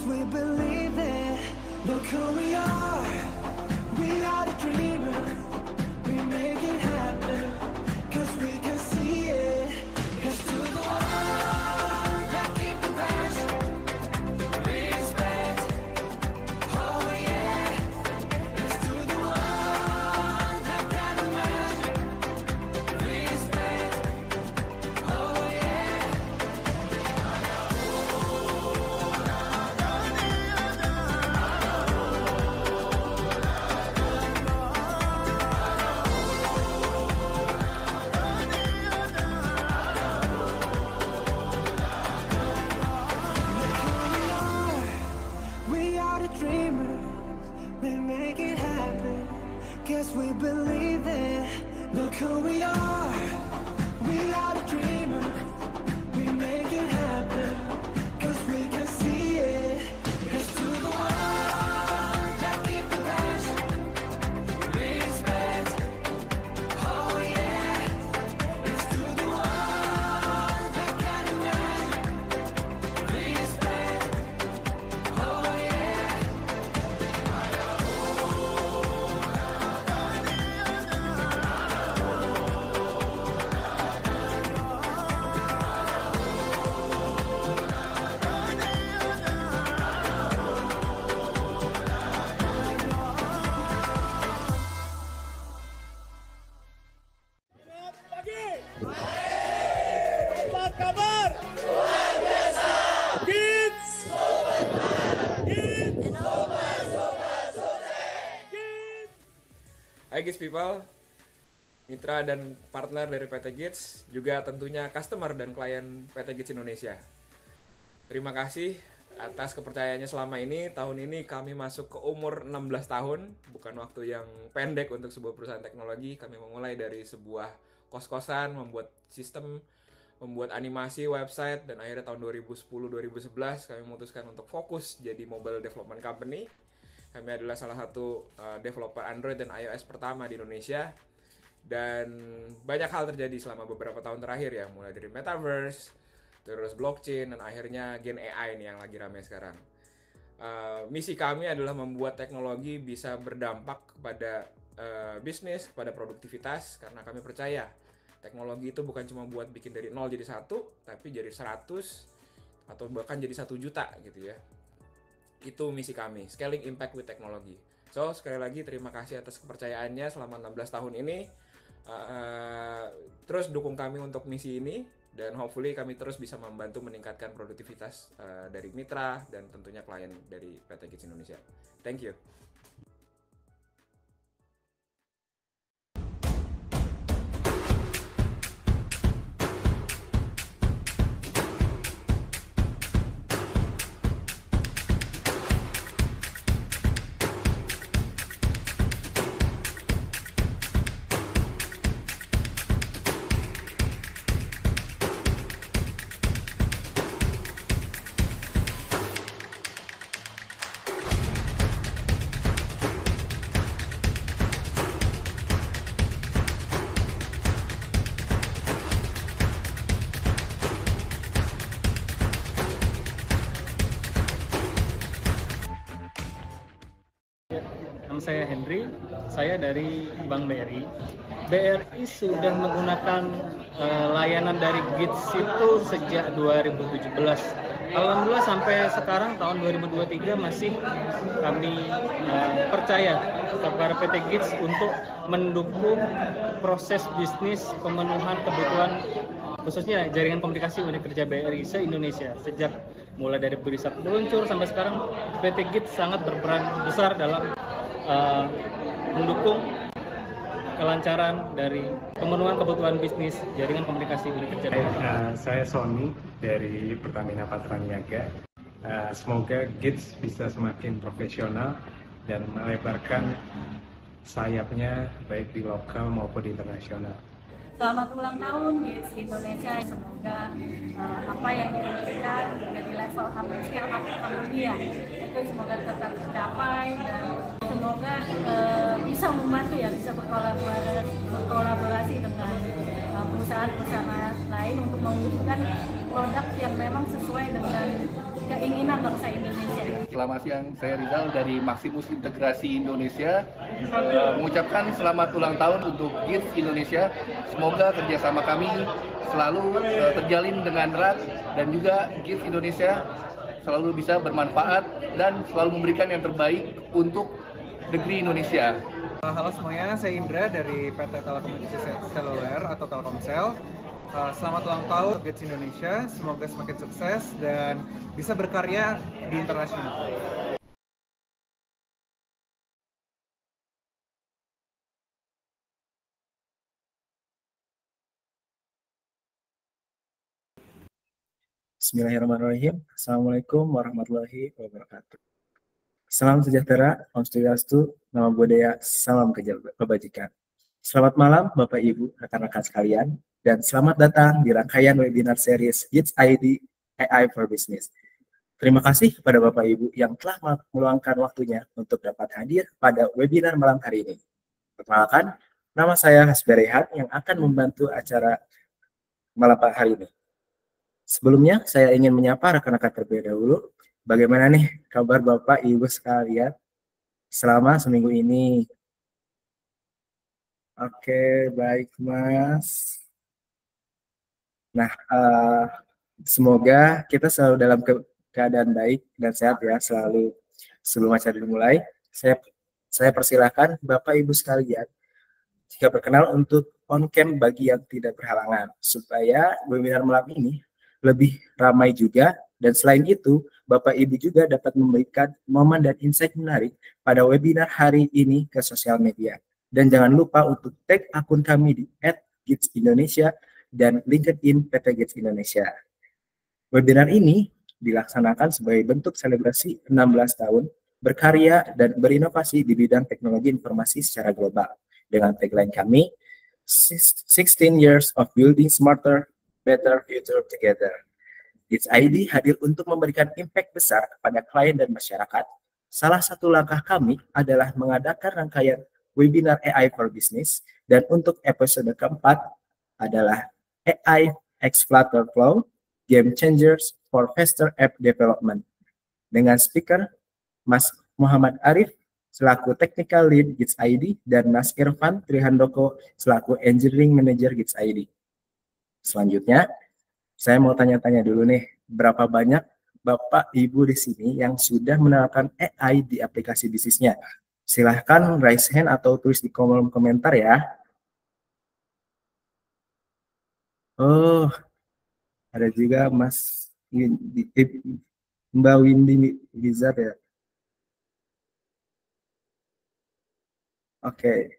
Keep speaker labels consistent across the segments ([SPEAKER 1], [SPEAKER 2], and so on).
[SPEAKER 1] we believe it. Look who we are the dreamers. We make it happen, cause we can see it. Cause to the one that keep the passion, respect, oh yeah. It's to the one that got the magic, respect, oh yeah. We are the dreamers, we make it happen, guess we believe it. Look who we are the dreamers, we make it happen, cause we can see it. Cause to the one that keep the passion, respect, oh yeah. It's to the one that got the magic, respect, oh yeah.
[SPEAKER 2] Apa kabar? Luar biasa. Kids.
[SPEAKER 3] Hai Gids People, mitra dan partner dari PT Gids, juga tentunya customer dan klien PT Gids Indonesia. Terima kasih atas kepercayaannya selama ini. Tahun ini kami masuk ke umur 16 tahun, bukan waktu yang pendek untuk sebuah perusahaan teknologi. Kami memulai dari sebuah kos-kosan, membuat sistem, membuat animasi, website, dan akhirnya tahun 2010-2011 kami memutuskan untuk fokus jadi mobile development company. Kami adalah salah satu developer Android dan iOS pertama di Indonesia. Dan banyak hal terjadi selama beberapa tahun terakhir ya, mulai dari metaverse, terus blockchain, dan akhirnya Gen AI nih yang lagi ramai sekarang. Misi kami adalah membuat teknologi bisa berdampak kepada bisnis, kepada produktivitas, karena kami percaya teknologi itu bukan cuma buat bikin dari 0 jadi 1, tapi jadi 100 atau bahkan jadi 1 juta gitu ya. Itu misi kami, scaling impact with technology. So, sekali lagi terima kasih atas kepercayaannya selama 16 tahun ini. Terus dukung kami untuk misi ini, dan hopefully kami terus bisa membantu meningkatkan produktivitas dari mitra dan tentunya klien dari PT Gids Indonesia. Thank you.
[SPEAKER 4] Nama saya Henry, saya dari Bank BRI. BRI sudah menggunakan layanan dari Gids itu sejak 2017. Alhamdulillah sampai sekarang tahun 2023 masih kami percaya kepada PT Gids untuk mendukung proses bisnis pemenuhan kebutuhan khususnya jaringan komunikasi unit kerja BRI se-Indonesia. Sejak mulai dari riset meluncur sampai sekarang, PT Gids sangat berperan besar dalam mendukung kelancaran dari pemenuhan kebutuhan bisnis jaringan komunikasi unit kerja BRI.
[SPEAKER 5] Saya Sony dari Pertamina Patraniaga. Semoga Gids bisa semakin profesional dan melebarkan sayapnya baik di lokal maupun di internasional.
[SPEAKER 6] Selamat ulang tahun Gids Indonesia. Semoga apa yang diinginkan dari level scale up dunia itu semoga tetap tercapai, dan semoga bisa membantu ya, bisa berkolaborasi dengan perusahaan-perusahaan lain untuk mewujudkan produk yang memang sesuai dengan keinginan bangsa Indonesia.
[SPEAKER 7] Selamat siang, saya Rizal dari Maximus Integrasi Indonesia. Mengucapkan selamat ulang tahun untuk GITS Indonesia. Semoga kerjasama kami selalu terjalin dengan erat dan juga GITS Indonesia selalu bisa bermanfaat dan selalu memberikan yang terbaik untuk negeri Indonesia.
[SPEAKER 8] Halo semuanya, saya Indra dari PT Telekomunikasi Seluler atau Telkomsel. Selamat ulang tahun GITS Indonesia, semoga semakin sukses dan bisa berkarya di internasional.
[SPEAKER 9] Bismillahirrahmanirrahim. Assalamualaikum warahmatullahi wabarakatuh. Salam sejahtera, Om Swastiastu, Namo Buddhaya, salam kebajikan. Selamat malam Bapak Ibu, rekan-rekan sekalian, dan selamat datang di rangkaian webinar series GITS ID AI for Business. Terima kasih kepada Bapak Ibu yang telah meluangkan waktunya untuk dapat hadir pada webinar malam hari ini. Perkenalkan, nama saya Hasbi Rehan yang akan membantu acara malam hari ini. Sebelumnya, saya ingin menyapa rekan-rekan terlebih dahulu. Bagaimana nih kabar Bapak Ibu sekalian selama seminggu ini? Oke, baik Mas. Nah, semoga kita selalu dalam keadaan baik dan sehat ya selalu. Sebelum acara dimulai, saya persilahkan Bapak Ibu sekalian jika berkenan untuk on cam bagi yang tidak berhalangan supaya webinar malam ini lebih ramai juga, dan selain itu Bapak Ibu juga dapat memberikan momen dan insight menarik pada webinar hari ini ke sosial media. Dan jangan lupa untuk tag akun kami di @GITS-Indonesia dan LinkedIn PT GITS Indonesia. Webinar ini dilaksanakan sebagai bentuk selebrasi 16 tahun berkarya dan berinovasi di bidang teknologi informasi secara global. Dengan tagline kami, 16 years of building smarter, better future together. GITS ID hadir untuk memberikan impact besar kepada klien dan masyarakat. Salah satu langkah kami adalah mengadakan rangkaian webinar AI for Business, dan untuk episode keempat adalah AI X Flutter Flow, Game Changers for Faster App Development. Dengan speaker Mas Muhammad Arif selaku Technical Lead GITS ID dan Mas Irfan Trihandoko selaku Engineering Manager GITS ID. Selanjutnya, saya mau tanya-tanya dulu nih, berapa banyak Bapak Ibu di sini yang sudah menerapkan AI di aplikasi bisnisnya? Silahkan raise hand atau tulis di kolom komentar ya. Oh, ada juga Mbak Windy Wizard ya. Oke,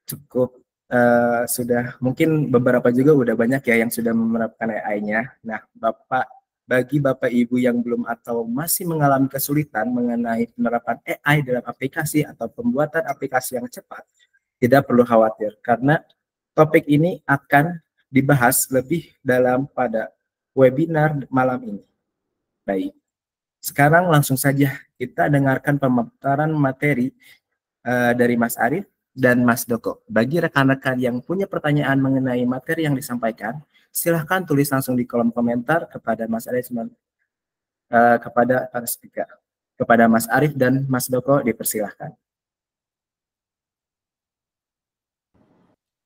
[SPEAKER 9] cukup. Sudah mungkin beberapa juga udah banyak ya yang sudah menerapkan AI-nya. Nah, bagi Bapak Ibu yang belum atau masih mengalami kesulitan mengenai penerapan AI dalam aplikasi atau pembuatan aplikasi yang cepat, tidak perlu khawatir karena topik ini akan dibahas lebih dalam pada webinar malam ini. Baik, sekarang langsung saja kita dengarkan pemaparan materi dari Mas Arif dan Mas Doko. Bagi rekan-rekan yang punya pertanyaan mengenai materi yang disampaikan, silahkan tulis langsung di kolom komentar kepada Mas Arif, kepada para speaker. Kepada Mas Arif dan Mas Doko dipersilahkan.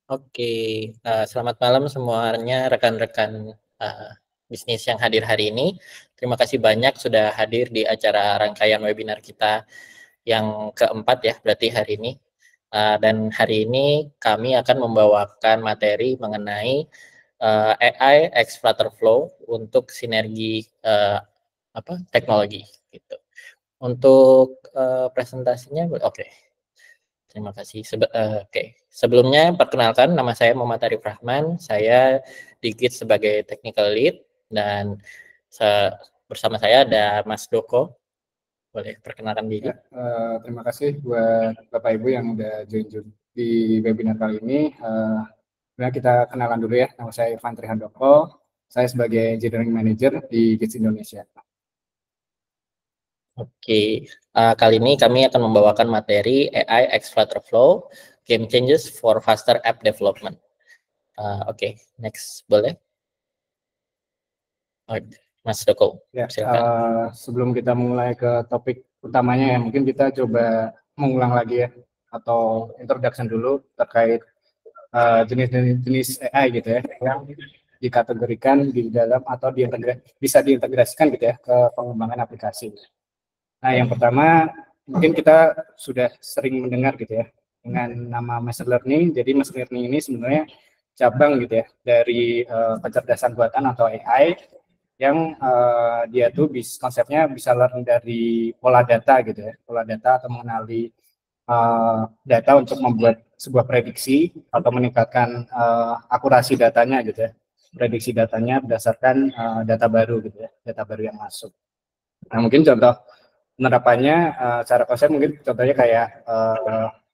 [SPEAKER 10] Oke, selamat malam semuanya rekan-rekan bisnis yang hadir hari ini. Terima kasih banyak sudah hadir di acara rangkaian webinar kita yang keempat ya, berarti hari ini. Dan hari ini kami akan membawakan materi mengenai AI X Flutter Flow untuk sinergi teknologi gitu. Untuk presentasinya, oke. Terima kasih. Sebelumnya perkenalkan, nama saya Muhammad Arif Rahman. Saya di GITS sebagai Technical Lead dan bersama saya ada Mas Doko. Boleh perkenalkan diri.
[SPEAKER 11] Terima kasih buat Bapak Ibu yang udah join di webinar kali ini. Kita kenalkan dulu ya, nama saya Irfan Trihandoko. Saya sebagai Engineering Manager di GITS Indonesia.
[SPEAKER 10] Oke, kali ini kami akan membawakan materi AI X Flutter Flow, Game Changes for Faster App Development. Oke, next boleh. Mas Doko.
[SPEAKER 11] Ya,
[SPEAKER 10] Silakan.
[SPEAKER 11] sebelum kita mulai ke topik utamanya ya, mungkin kita coba mengulang lagi ya, atau introduction dulu terkait jenis-jenis AI gitu ya, yang dikategorikan di dalam atau bisa diintegrasikan gitu ya ke pengembangan aplikasi. Nah, yang pertama mungkin kita sudah sering mendengar gitu ya dengan nama machine learning. Jadi machine learning ini sebenarnya cabang gitu ya dari kecerdasan buatan atau AI yang dia tuh konsepnya bisa learn dari pola data gitu ya, pola data atau mengenali data untuk membuat sebuah prediksi atau meningkatkan akurasi datanya gitu ya, prediksi datanya berdasarkan data baru gitu ya, data baru yang masuk. Nah, mungkin contoh penerapannya cara konsep mungkin contohnya kayak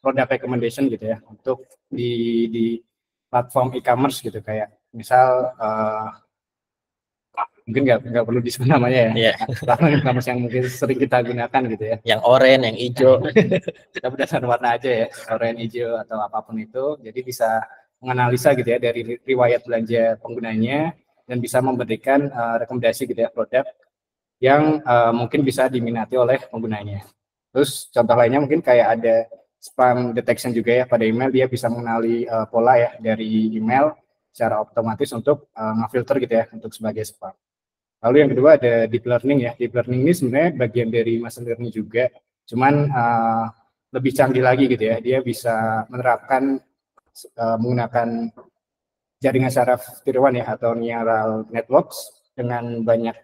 [SPEAKER 11] product recommendation gitu ya, untuk di platform e-commerce gitu, kayak misal mungkin nggak perlu disebut namanya ya, platform e-commerce yang mungkin sering kita gunakan gitu ya,
[SPEAKER 10] yang oranye, yang hijau,
[SPEAKER 11] kita berdasarkan warna aja ya, oranye, hijau atau apapun itu, jadi bisa menganalisa gitu ya dari riwayat belanja penggunanya dan bisa memberikan rekomendasi gitu ya produk yang mungkin bisa diminati oleh penggunanya. Terus contoh lainnya mungkin kayak ada spam detection juga ya, pada email dia bisa mengenali pola ya dari email secara otomatis untuk ngefilter gitu ya untuk sebagai spam. Lalu yang kedua ada deep learning ya. Deep learning ini sebenarnya bagian dari machine learning juga, cuman lebih canggih lagi gitu ya. Dia bisa menerapkan menggunakan jaringan saraf tiruan ya atau neural networks dengan banyak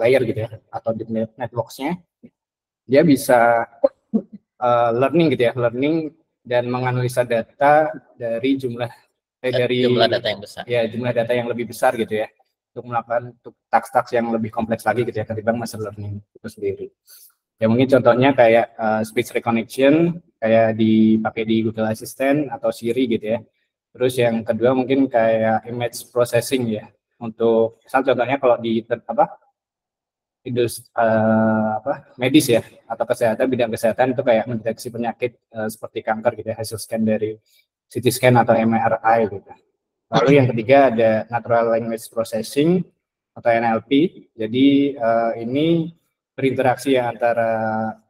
[SPEAKER 11] layer gitu ya atau deep networks-nya. Dia bisa learning gitu ya, learning dan menganalisa data dari jumlah
[SPEAKER 10] data yang besar.
[SPEAKER 11] Ya, jumlah data yang lebih besar gitu ya, untuk melakukan task-task yang lebih kompleks lagi gitu ya ketimbang machine learning itu sendiri. Ya mungkin contohnya kayak speech recognition kayak dipakai di Google Assistant atau Siri gitu ya. Terus yang kedua mungkin kayak image processing ya, untuk misal contohnya kalau di medis ya atau kesehatan, bidang kesehatan itu kayak mendeteksi penyakit seperti kanker gitu ya, hasil scan dari CT scan atau MRI gitu. Lalu yang ketiga ada natural language processing atau NLP. Jadi ini berinteraksi antara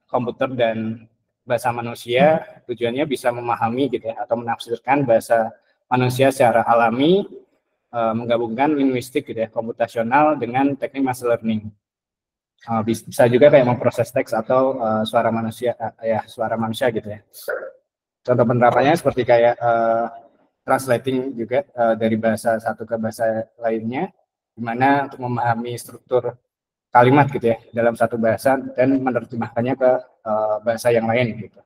[SPEAKER 11] komputer dan bahasa manusia, tujuannya bisa memahami gitu ya atau menafsirkan bahasa manusia secara alami, menggabungkan linguistik gitu ya, komputasional dengan teknik machine learning. Bisa juga kayak memproses teks atau suara manusia gitu ya. Contoh penerapannya seperti kayak translating juga dari bahasa satu ke bahasa lainnya, dimana untuk memahami struktur kalimat gitu ya dalam satu bahasa dan menerjemahkannya ke bahasa yang lain gitu.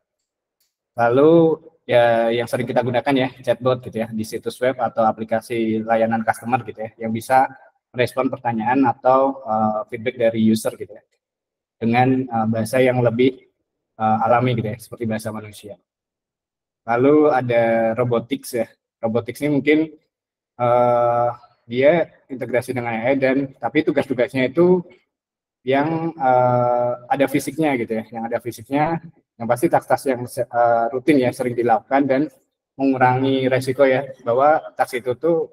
[SPEAKER 11] Lalu ya yang sering kita gunakan ya chatbot gitu ya di situs web atau aplikasi layanan customer gitu ya, yang bisa merespon pertanyaan atau feedback dari user gitu ya dengan bahasa yang lebih alami gitu ya, seperti bahasa manusia. Lalu ada robotics ya. Robotics ini mungkin dia integrasi dengan AI tapi tugas-tugasnya itu yang ada fisiknya gitu ya, yang ada fisiknya, yang pasti task-task yang rutin ya sering dilakukan dan mengurangi resiko ya, bahwa task itu tuh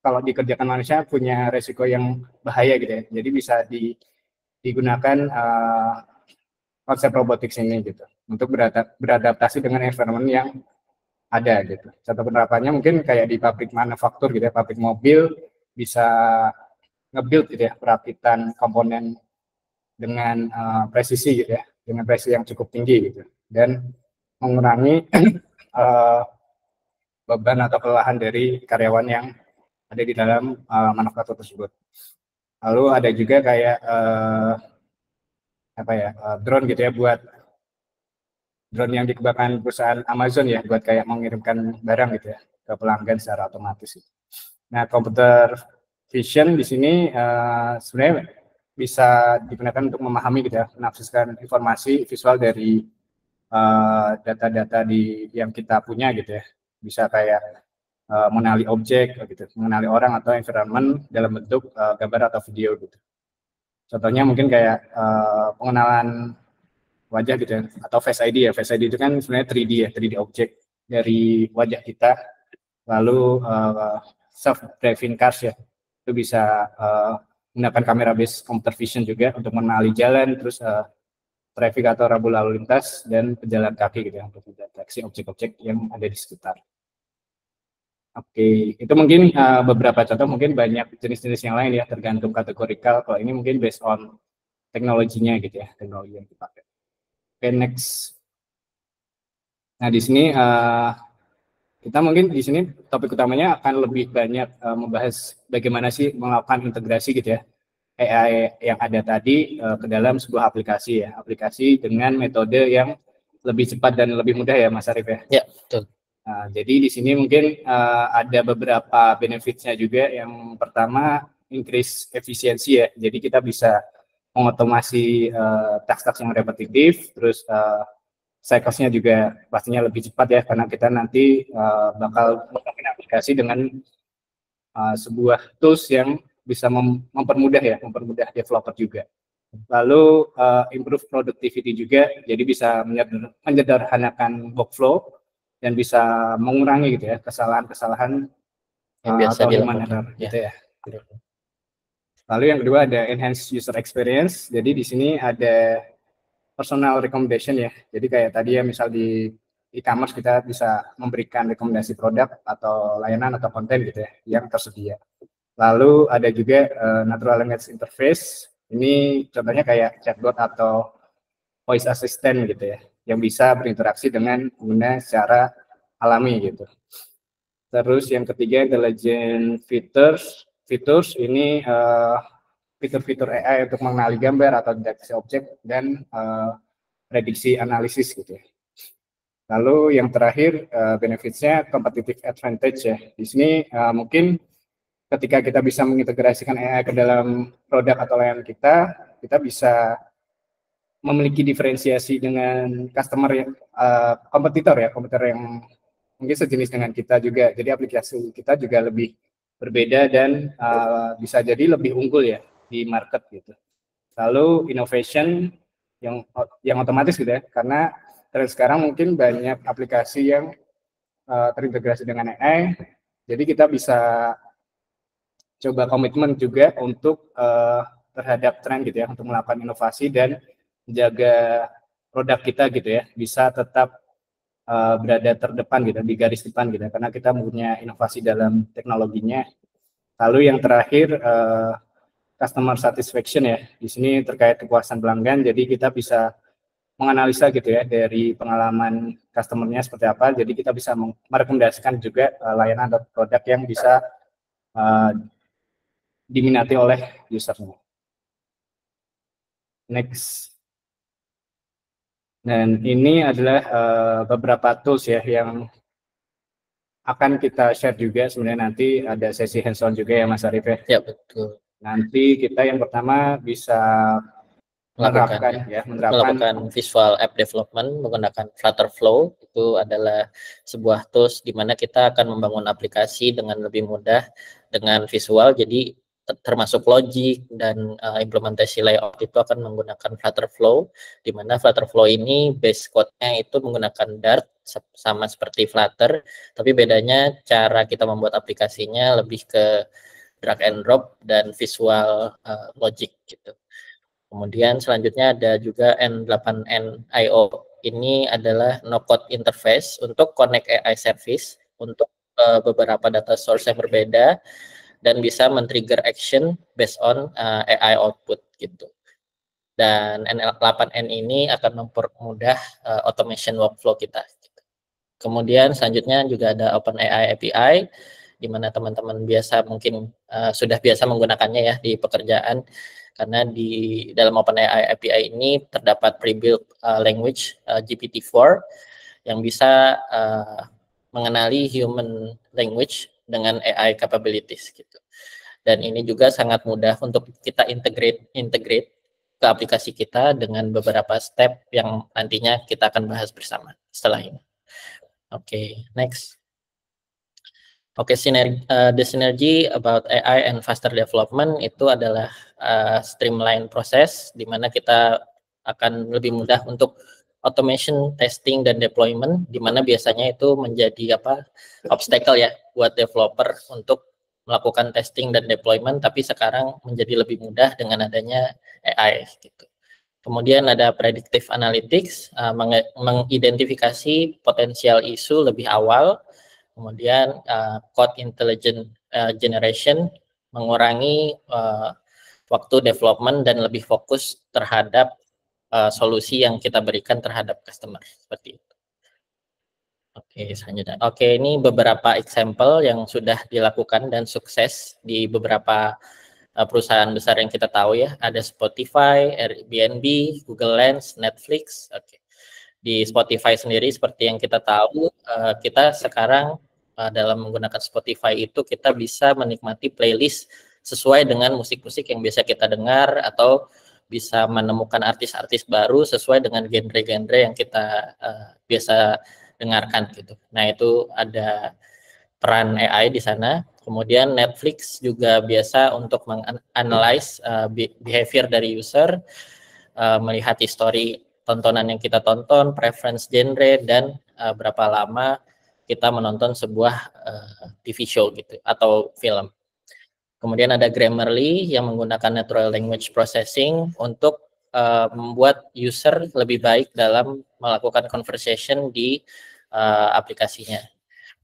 [SPEAKER 11] kalau dikerjakan manusia punya resiko yang bahaya gitu ya, jadi bisa digunakan konsep robotics ini gitu untuk beradaptasi dengan environment yang ada gitu. Contoh penerapannya mungkin kayak di pabrik manufaktur gitu ya, pabrik mobil bisa nge-build gitu ya perakitan komponen dengan presisi gitu ya, dengan presisi yang cukup tinggi gitu, dan mengurangi beban atau kelelahan dari karyawan yang ada di dalam manufaktur tersebut. Lalu ada juga kayak drone gitu ya, buat drone yang dikembangkan perusahaan Amazon ya, buat kayak mengirimkan barang gitu ya ke pelanggan secara otomatis. Nah, computer vision di sini sebenarnya bisa digunakan untuk memahami gitu ya, menafsirkan informasi visual dari data-data yang kita punya gitu ya. Bisa kayak mengenali objek gitu, mengenali orang atau environment dalam bentuk gambar atau video gitu. Contohnya mungkin kayak pengenalan wajah gitu ya, atau Face ID ya. Face ID itu kan sebenarnya 3D ya, 3D objek dari wajah kita. Lalu self driving cars ya, itu bisa menggunakan kamera based computer vision juga untuk mengenali jalan, terus traffic atau rambu lalu lintas dan pejalan kaki gitu ya, untuk mendeteksi objek-objek yang ada di sekitar. Oke, itu mungkin beberapa contoh, mungkin banyak jenis-jenis yang lain ya, tergantung kategorikal. Kalau ini mungkin based on teknologinya gitu ya, teknologi yang dipakai. Oke, next. Nah, di sini kita mungkin di sini topik utamanya akan lebih banyak membahas bagaimana sih melakukan integrasi gitu ya AI yang ada tadi ke dalam sebuah aplikasi ya, aplikasi dengan metode yang lebih cepat dan lebih mudah ya, Mas Arif ya.
[SPEAKER 10] Ya, betul.
[SPEAKER 11] Nah, jadi di sini mungkin ada beberapa benefitnya juga. Yang pertama, increase efisiensi ya. Jadi kita bisa mengotomasi task-task yang repetitif, terus cycles-nya juga pastinya lebih cepat ya, karena kita nanti bakal menggunakan aplikasi dengan sebuah tools yang bisa mempermudah ya, mempermudah developer juga. Lalu improve productivity juga, jadi bisa menyederhanakan workflow dan bisa mengurangi gitu ya kesalahan-kesalahan
[SPEAKER 10] yang biasa
[SPEAKER 11] atau human
[SPEAKER 10] dilakukan
[SPEAKER 11] error gitu ya. Lalu yang kedua ada enhance user experience. Jadi di sini ada personal recommendation ya. Jadi kayak tadi ya, misal di e-commerce kita bisa memberikan rekomendasi produk atau layanan atau konten gitu ya yang tersedia. Lalu ada juga natural language interface. Ini contohnya kayak chatbot atau voice assistant gitu ya, yang bisa berinteraksi dengan pengguna secara alami gitu. Terus yang ketiga, intelligent features ini fitur-fitur AI untuk mengenali gambar atau deteksi objek dan prediksi analisis gitu ya. Lalu yang terakhir benefitsnya competitive advantage ya. Di sini mungkin ketika kita bisa mengintegrasikan AI ke dalam produk atau layanan kita bisa memiliki diferensiasi dengan customer yang kompetitor yang mungkin sejenis dengan kita juga. Jadi aplikasi kita juga lebih berbeda dan bisa jadi lebih unggul ya di market gitu. Lalu innovation yang otomatis gitu ya, karena sekarang mungkin banyak aplikasi yang terintegrasi dengan AI, jadi kita bisa coba komitmen juga untuk terhadap tren gitu ya, untuk melakukan inovasi dan menjaga produk kita gitu ya, bisa tetap berada terdepan gitu, di garis depan gitu, karena kita punya inovasi dalam teknologinya. Lalu yang terakhir customer satisfaction ya, di sini terkait kepuasan pelanggan, jadi kita bisa menganalisa gitu ya dari pengalaman customernya seperti apa, jadi kita bisa merekomendasikan juga layanan atau produk yang bisa diminati oleh usernya. Next. Dan ini adalah beberapa tools ya yang akan kita share juga. Sebenarnya nanti ada sesi hands-on juga ya Mas Arif ya.
[SPEAKER 10] Ya, betul.
[SPEAKER 11] Nanti kita yang pertama bisa menerapkan
[SPEAKER 10] melakukan visual app development menggunakan Flutterflow. Itu adalah sebuah tools di mana kita akan membangun aplikasi dengan lebih mudah dengan visual. Jadi termasuk logic dan implementasi layout itu akan menggunakan Flutterflow, di mana Flutterflow ini base code-nya itu menggunakan Dart sama seperti Flutter, tapi bedanya cara kita membuat aplikasinya lebih ke drag and drop dan visual logic gitu. Kemudian selanjutnya ada juga N8N.io. Ini adalah no-code interface untuk connect AI service untuk beberapa data source yang berbeda dan bisa men-trigger action based on AI output gitu. Dan N8N ini akan mempermudah automation workflow kita. Gitu. Kemudian selanjutnya juga ada OpenAI API, di mana teman-teman mungkin sudah biasa menggunakannya ya di pekerjaan, karena di dalam OpenAI API ini terdapat pre-built language GPT-4 yang bisa mengenali human language dengan AI capabilities gitu. Dan ini juga sangat mudah untuk kita integrate ke aplikasi kita dengan beberapa step yang nantinya kita akan bahas bersama setelah ini. Oke, next. Oke, the synergy about AI and faster development itu adalah streamline proses di mana kita akan lebih mudah untuk automation, testing, dan deployment, di mana biasanya itu menjadi obstacle ya buat developer untuk melakukan testing dan deployment, tapi sekarang menjadi lebih mudah dengan adanya AI gitu. Kemudian ada predictive analytics, mengidentifikasi potensial isu lebih awal. Kemudian code intelligent generation, mengurangi waktu development dan lebih fokus terhadap solusi yang kita berikan terhadap customer, seperti itu. Oke, selanjutnya. Oke, ini beberapa example yang sudah dilakukan dan sukses di beberapa perusahaan besar yang kita tahu ya. Ada Spotify, Airbnb, Google Lens, Netflix. Oke. Di Spotify sendiri seperti yang kita tahu, kita sekarang dalam menggunakan Spotify itu kita bisa menikmati playlist sesuai dengan musik-musik yang biasa kita dengar, atau bisa menemukan artis-artis baru sesuai dengan genre-genre yang kita biasa dengarkan gitu. Nah, itu ada peran AI di sana. Kemudian Netflix juga biasa untuk menganalyze behavior dari user, melihat history tontonan yang kita tonton, preference genre, dan berapa lama kita menonton sebuah TV show gitu atau film. Kemudian ada Grammarly yang menggunakan natural language processing untuk membuat user lebih baik dalam melakukan conversation di aplikasinya.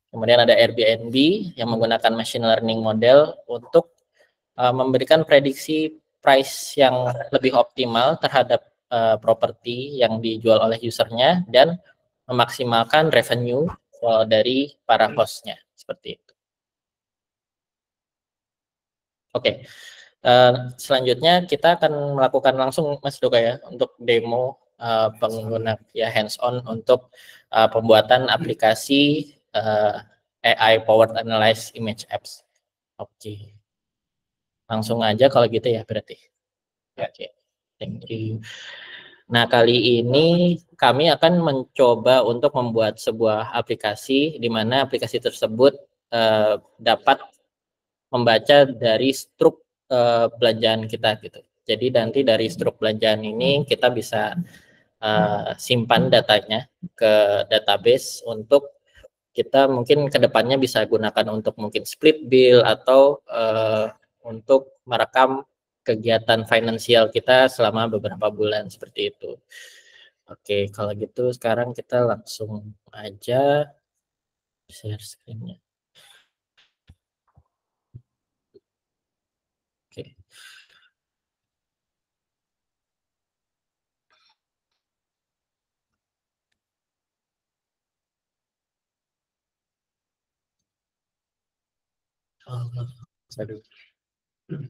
[SPEAKER 10] Kemudian ada Airbnb yang menggunakan machine learning model untuk memberikan prediksi price yang lebih optimal terhadap properti yang dijual oleh usernya dan memaksimalkan revenue dari para hostnya, seperti itu. Oke, selanjutnya kita akan melakukan langsung Mas Doka ya untuk demo pengguna ya hands-on untuk pembuatan aplikasi AI powered analyze image apps. Oke, langsung aja kalau gitu ya berarti. Oke, thank you. Nah, kali ini kami akan mencoba untuk membuat sebuah aplikasi di mana aplikasi tersebut dapat membaca dari struk belanjaan kita gitu. Jadi nanti dari struk belanjaan ini kita bisa simpan datanya ke database untuk kita mungkin kedepannya bisa gunakan untuk mungkin split bill atau untuk merekam kegiatan finansial kita selama beberapa bulan seperti itu. Oke, kalau gitu sekarang kita langsung aja share screen-nya. Oke.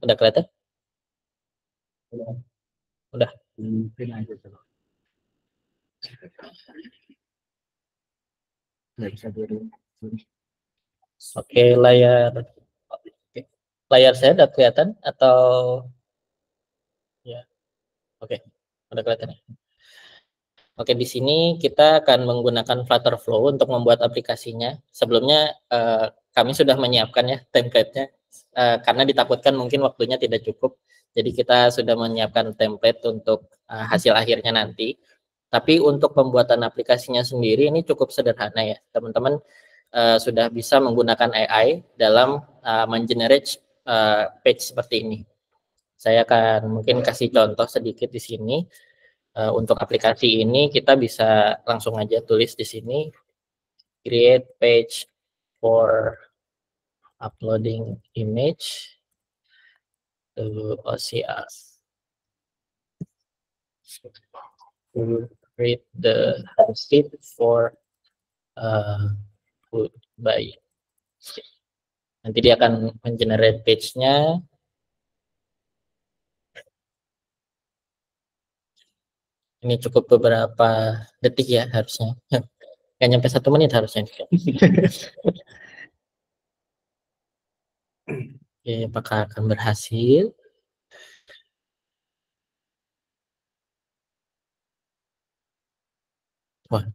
[SPEAKER 10] Udah kelihatan? Udah.
[SPEAKER 11] Mungkin aja coba. Nggak bisa dulu.
[SPEAKER 10] Oke, layar saya udah kelihatan atau ya? Oke, udah kelihatan ya. Oke, di sini kita akan menggunakan Flutterflow untuk membuat aplikasinya. Sebelumnya kami sudah menyiapkan ya template-nya karena ditakutkan mungkin waktunya tidak cukup. Jadi kita sudah menyiapkan template untuk hasil akhirnya nanti. Tapi untuk pembuatan aplikasinya sendiri ini cukup sederhana ya. Teman-teman sudah bisa menggunakan AI dalam mengenerate page seperti ini. Saya akan mungkin kasih contoh sedikit di sini. Untuk aplikasi ini kita bisa langsung aja tulis di sini create page for uploading image to OCR to create the receipt for food buy. Nanti dia akan mengenerate page-nya. Ini cukup beberapa detik ya harusnya. Nggak nyampe 1 menit harusnya. Oke, apakah akan berhasil? Wah,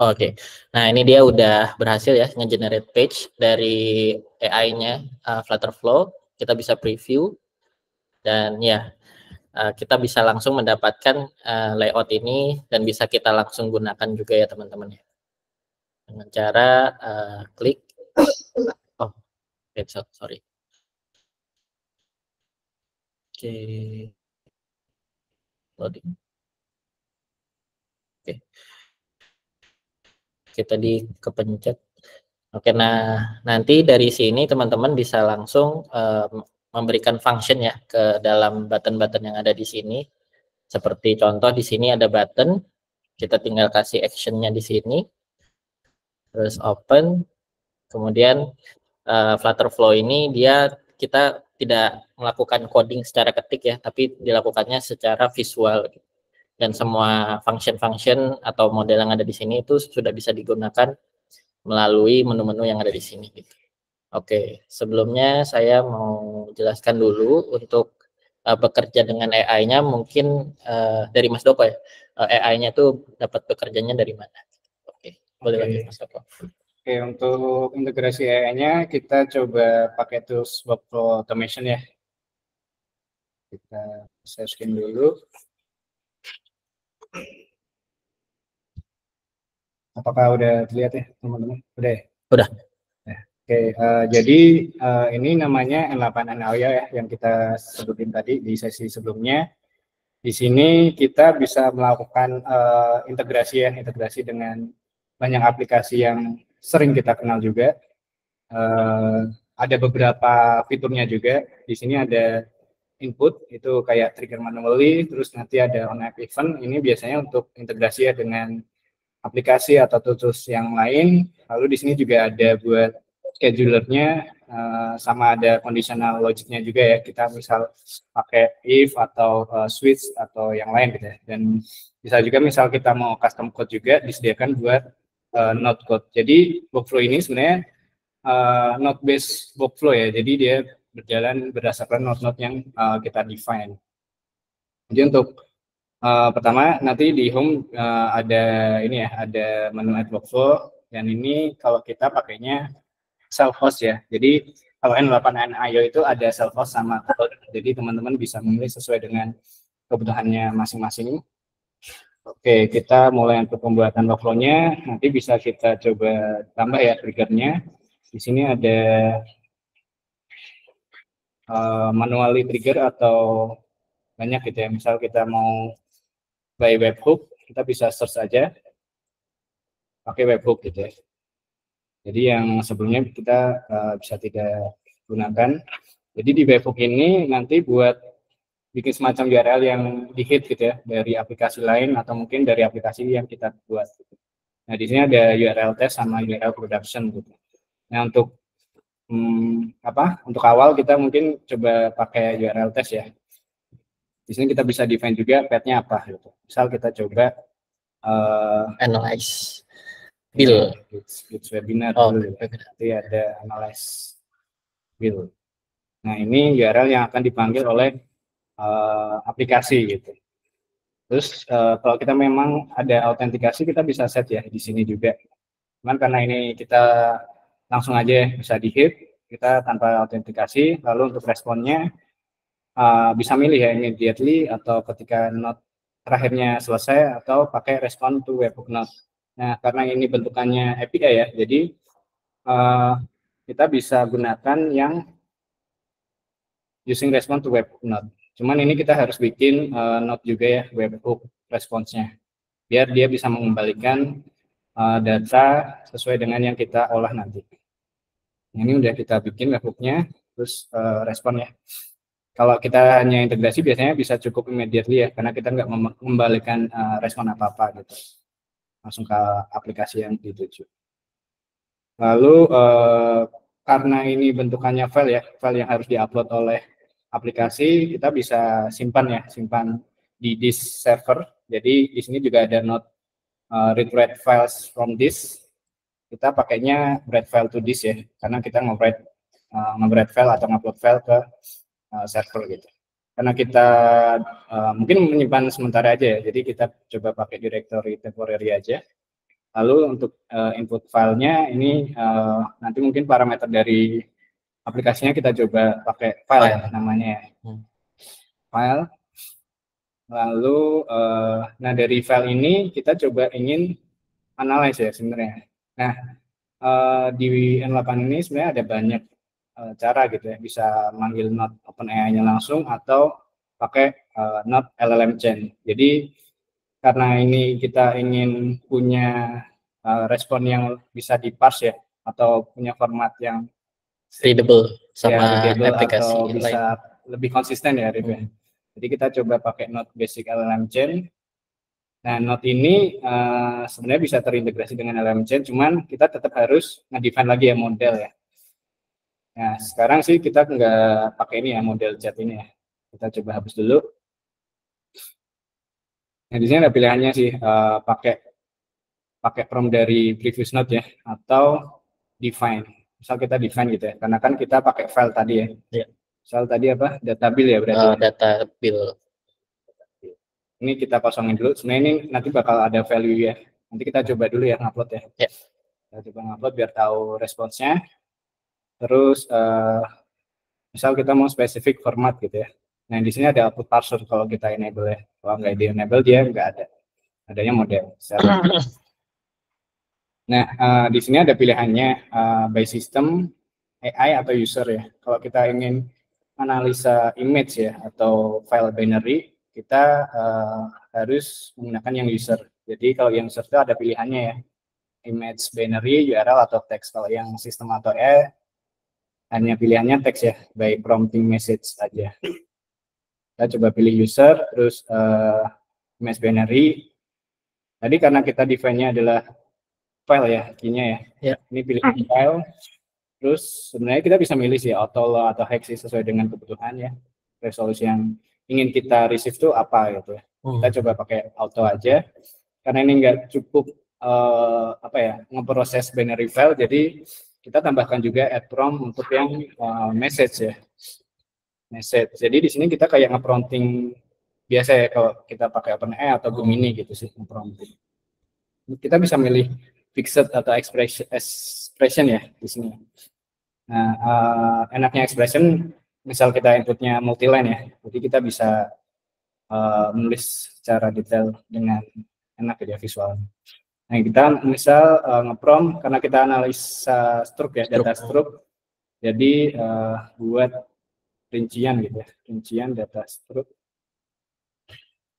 [SPEAKER 10] oke. Nah, ini dia udah berhasil ya nge-generate page dari AI-nya Flutterflow. Kita bisa preview dan ya kita bisa langsung mendapatkan layout ini dan bisa kita langsung gunakan juga ya teman-teman ya. Dengan cara klik sorry. Oke. Loading. Oke. Kita di kepencet. Oke, nah nanti dari sini teman-teman bisa langsung memberikan function ya ke dalam button-button yang ada di sini. Seperti contoh di sini ada button, kita tinggal kasih actionnya di sini, terus open, kemudian Flutterflow ini kita tidak melakukan coding secara ketik ya, tapi dilakukannya secara visual. Dan semua function-function atau model yang ada di sini itu sudah bisa digunakan melalui menu-menu yang ada di sini gitu. Oke, sebelumnya saya mau jelaskan dulu untuk bekerja dengan AI-nya mungkin dari Mas Doko ya. AI-nya tuh dapat bekerjanya dari mana? Oke, boleh lanjut Mas Doko.
[SPEAKER 11] Oke, untuk integrasi AI-nya kita coba pakai tools workflow automation ya. Kita share screen dulu. Apakah udah terlihat ya teman-teman? Udah ya?
[SPEAKER 10] Udah.
[SPEAKER 11] Ya. Oke, jadi ini namanya N8NIO ya yang kita sebutin tadi di sesi sebelumnya. Di sini kita bisa melakukan integrasi dengan banyak aplikasi yang sering kita kenal juga. Ada beberapa fiturnya juga. Di sini ada input itu kayak trigger manually, terus nanti ada on app event. Ini biasanya untuk integrasi ya dengan aplikasi atau tools yang lain. Lalu di sini juga ada buat schedulernya, sama ada conditional logicnya juga ya. Kita misal pakai if atau switch atau yang lain gitu ya. Dan bisa juga misal kita mau custom code juga disediakan buat node code. Jadi workflow ini sebenarnya node based workflow ya. Jadi dia berjalan berdasarkan node-node yang kita define. Jadi untuk pertama nanti di home ada ini ya, ada menu add workflow, dan ini kalau kita pakainya self host ya. Jadi kalau N8NIO itu ada self host sama cloud. Jadi teman-teman bisa memilih sesuai dengan kebutuhannya masing-masing. Oke, kita mulai untuk pembuatan workflow-nya. Nanti bisa kita coba tambah ya triggernya. Di sini ada manually trigger atau banyak gitu ya. Misal kita mau by webhook, kita bisa search aja pakai webhook gitu ya. Jadi yang sebelumnya kita bisa tidak gunakan. Jadi di webhook ini nanti buat bikin semacam URL yang di-hit gitu ya dari aplikasi lain atau mungkin dari aplikasi yang kita buat. Gitu. Nah di sini ada URL test sama URL production gitu. Nah untuk untuk awal kita mungkin coba pakai URL test ya. Di sini kita bisa define juga path-nya apa gitu. Misal kita coba
[SPEAKER 10] analyze bill.
[SPEAKER 11] It's webinar dulu. Nanti ada analyze bill. Nah ini URL yang akan dipanggil oleh aplikasi gitu. Terus kalau kita memang ada autentikasi kita bisa set ya di sini juga. Cuman karena ini kita langsung aja bisa di-hit, kita tanpa autentikasi. Lalu untuk responnya bisa milih ya immediately atau ketika node terakhirnya selesai atau pakai respond to webhook node. Nah karena ini bentukannya API ya, jadi kita bisa gunakan yang using respond to webhook node. Cuman ini kita harus bikin node juga ya webhook response-nya biar dia bisa mengembalikan data sesuai dengan yang kita olah nanti. Ini udah kita bikin webhook-nya, terus respon ya. Kalau kita hanya integrasi biasanya bisa cukup immediately ya, karena kita nggak mengembalikan respon apa-apa gitu. Langsung ke aplikasi yang dituju. Lalu karena ini bentukannya file ya, file yang harus diupload oleh aplikasi, kita bisa simpan ya, simpan di disk server. Jadi di sini juga ada node read-write files from disk. Kita pakainya write file to disk ya, karena kita nge-write file atau ngupload file ke server gitu. Karena kita mungkin menyimpan sementara aja ya, jadi kita coba pakai directory temporary aja. Lalu untuk input filenya ini nanti mungkin parameter dari aplikasinya kita coba pakai file ya, namanya file. Lalu nah dari file ini kita coba ingin analyze ya sebenarnya. Nah di N8 ini sebenarnya ada banyak cara gitu ya, bisa manggil node OpenAI-nya langsung atau pakai Node LLM Chain. Jadi karena ini kita ingin punya respon yang bisa diparse ya, atau punya format yang
[SPEAKER 10] readable sama
[SPEAKER 11] readable
[SPEAKER 10] aplikasi
[SPEAKER 11] atau
[SPEAKER 10] lain.
[SPEAKER 11] bisa lebih konsisten ya, Rif. Jadi kita coba pakai Node Basic LLM Chain. Nah, Node ini sebenarnya bisa terintegrasi dengan LLM Chain, cuman kita tetap harus nge-define lagi ya model ya. Nah, sekarang sih kita nggak pakai ini ya, model chat ini ya. Kita coba hapus dulu. Nah, di sini ada pilihannya sih, pakai prompt dari previous node ya, atau define. Misal kita define gitu ya, karena kan kita pakai file tadi ya. Misal tadi apa? Data bill ya berarti.
[SPEAKER 10] Data bill.
[SPEAKER 11] Ini kita kosongin dulu. Sebenarnya ini nanti bakal ada value ya. Nanti kita coba dulu ya ngupload ya. Kita coba ngupload biar tahu responsnya. Terus misal kita mau spesifik format gitu ya. Nah, di sini ada output parser kalau kita enable ya. Kalau nggak di enable dia nggak ada. Adanya model. Nah, di sini ada pilihannya by system, AI atau user ya. Kalau kita ingin analisa image ya atau file binary, kita harus menggunakan yang user. Jadi kalau yang user itu ada pilihannya ya, image binary, URL atau teks. Kalau yang sistem atau AI hanya pilihannya teks ya, by prompting message aja. Kita coba pilih user, terus image binary. Tadi karena kita define-nya adalah file ya, key-nya ya. Ini pilih file. Terus sebenarnya kita bisa milih sih auto atau hex sesuai dengan kebutuhan ya. Resolusi yang ingin kita receive itu apa gitu ya. Kita coba pakai auto aja. Karena ini nggak cukup ngeproses binary file, jadi kita tambahkan juga add prompt untuk yang message ya. Message. Jadi di sini kita kayak nge-prompting biasa ya kalau kita pakai OpenAI atau Gemini gitu sih nge-prompting. Kita bisa milih fixed atau expression ya di sini. Nah, enaknya expression, misal kita inputnya multiline ya, jadi kita bisa menulis secara detail dengan enak ya visualnya. Nah, kita misal nge-prompt karena kita analisa struk ya, data struk, jadi buat rincian gitu ya, rincian data struk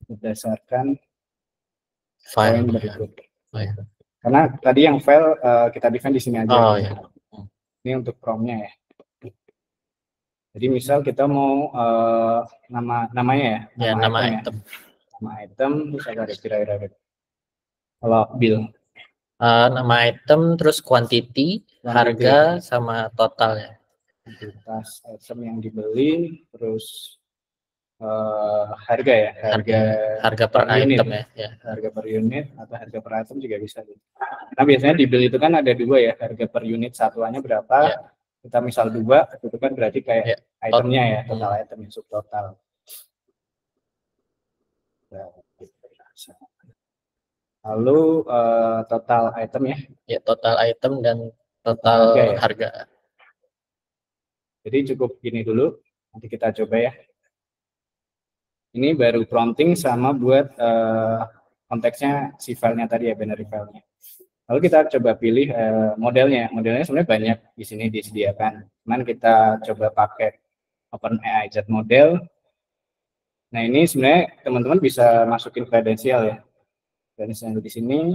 [SPEAKER 11] berdasarkan
[SPEAKER 10] file
[SPEAKER 11] berikut. Karena tadi yang file kita define di sini aja. Ini untuk prompt-nya ya. Jadi misal kita mau namanya ya, nama item. Nama item terus ada kira-kira kalau bill.
[SPEAKER 10] Nama item terus quantity, harga sama total ya.
[SPEAKER 11] Kuantitas item yang dibeli, terus harga ya, harga
[SPEAKER 10] per item
[SPEAKER 11] ya. Harga per unit atau harga per item juga bisa. Nah, biasanya di bill itu kan ada dua ya, harga per unit satuannya berapa. Kita misal 2, itu kan berarti kayak itemnya ya, total item ya, subtotal. Lalu total item ya.
[SPEAKER 10] Ya, total item dan total harga.
[SPEAKER 11] Jadi cukup gini dulu, nanti kita coba ya. Ini baru prompting sama buat konteksnya si filenya tadi ya, binary filenya. Lalu kita coba pilih modelnya. Modelnya sebenarnya banyak di sini disediakan. Cuman kita coba pakai OpenAI Jet model. Nah, ini sebenarnya teman-teman bisa masukin kredensial ya. Kredensial di sini.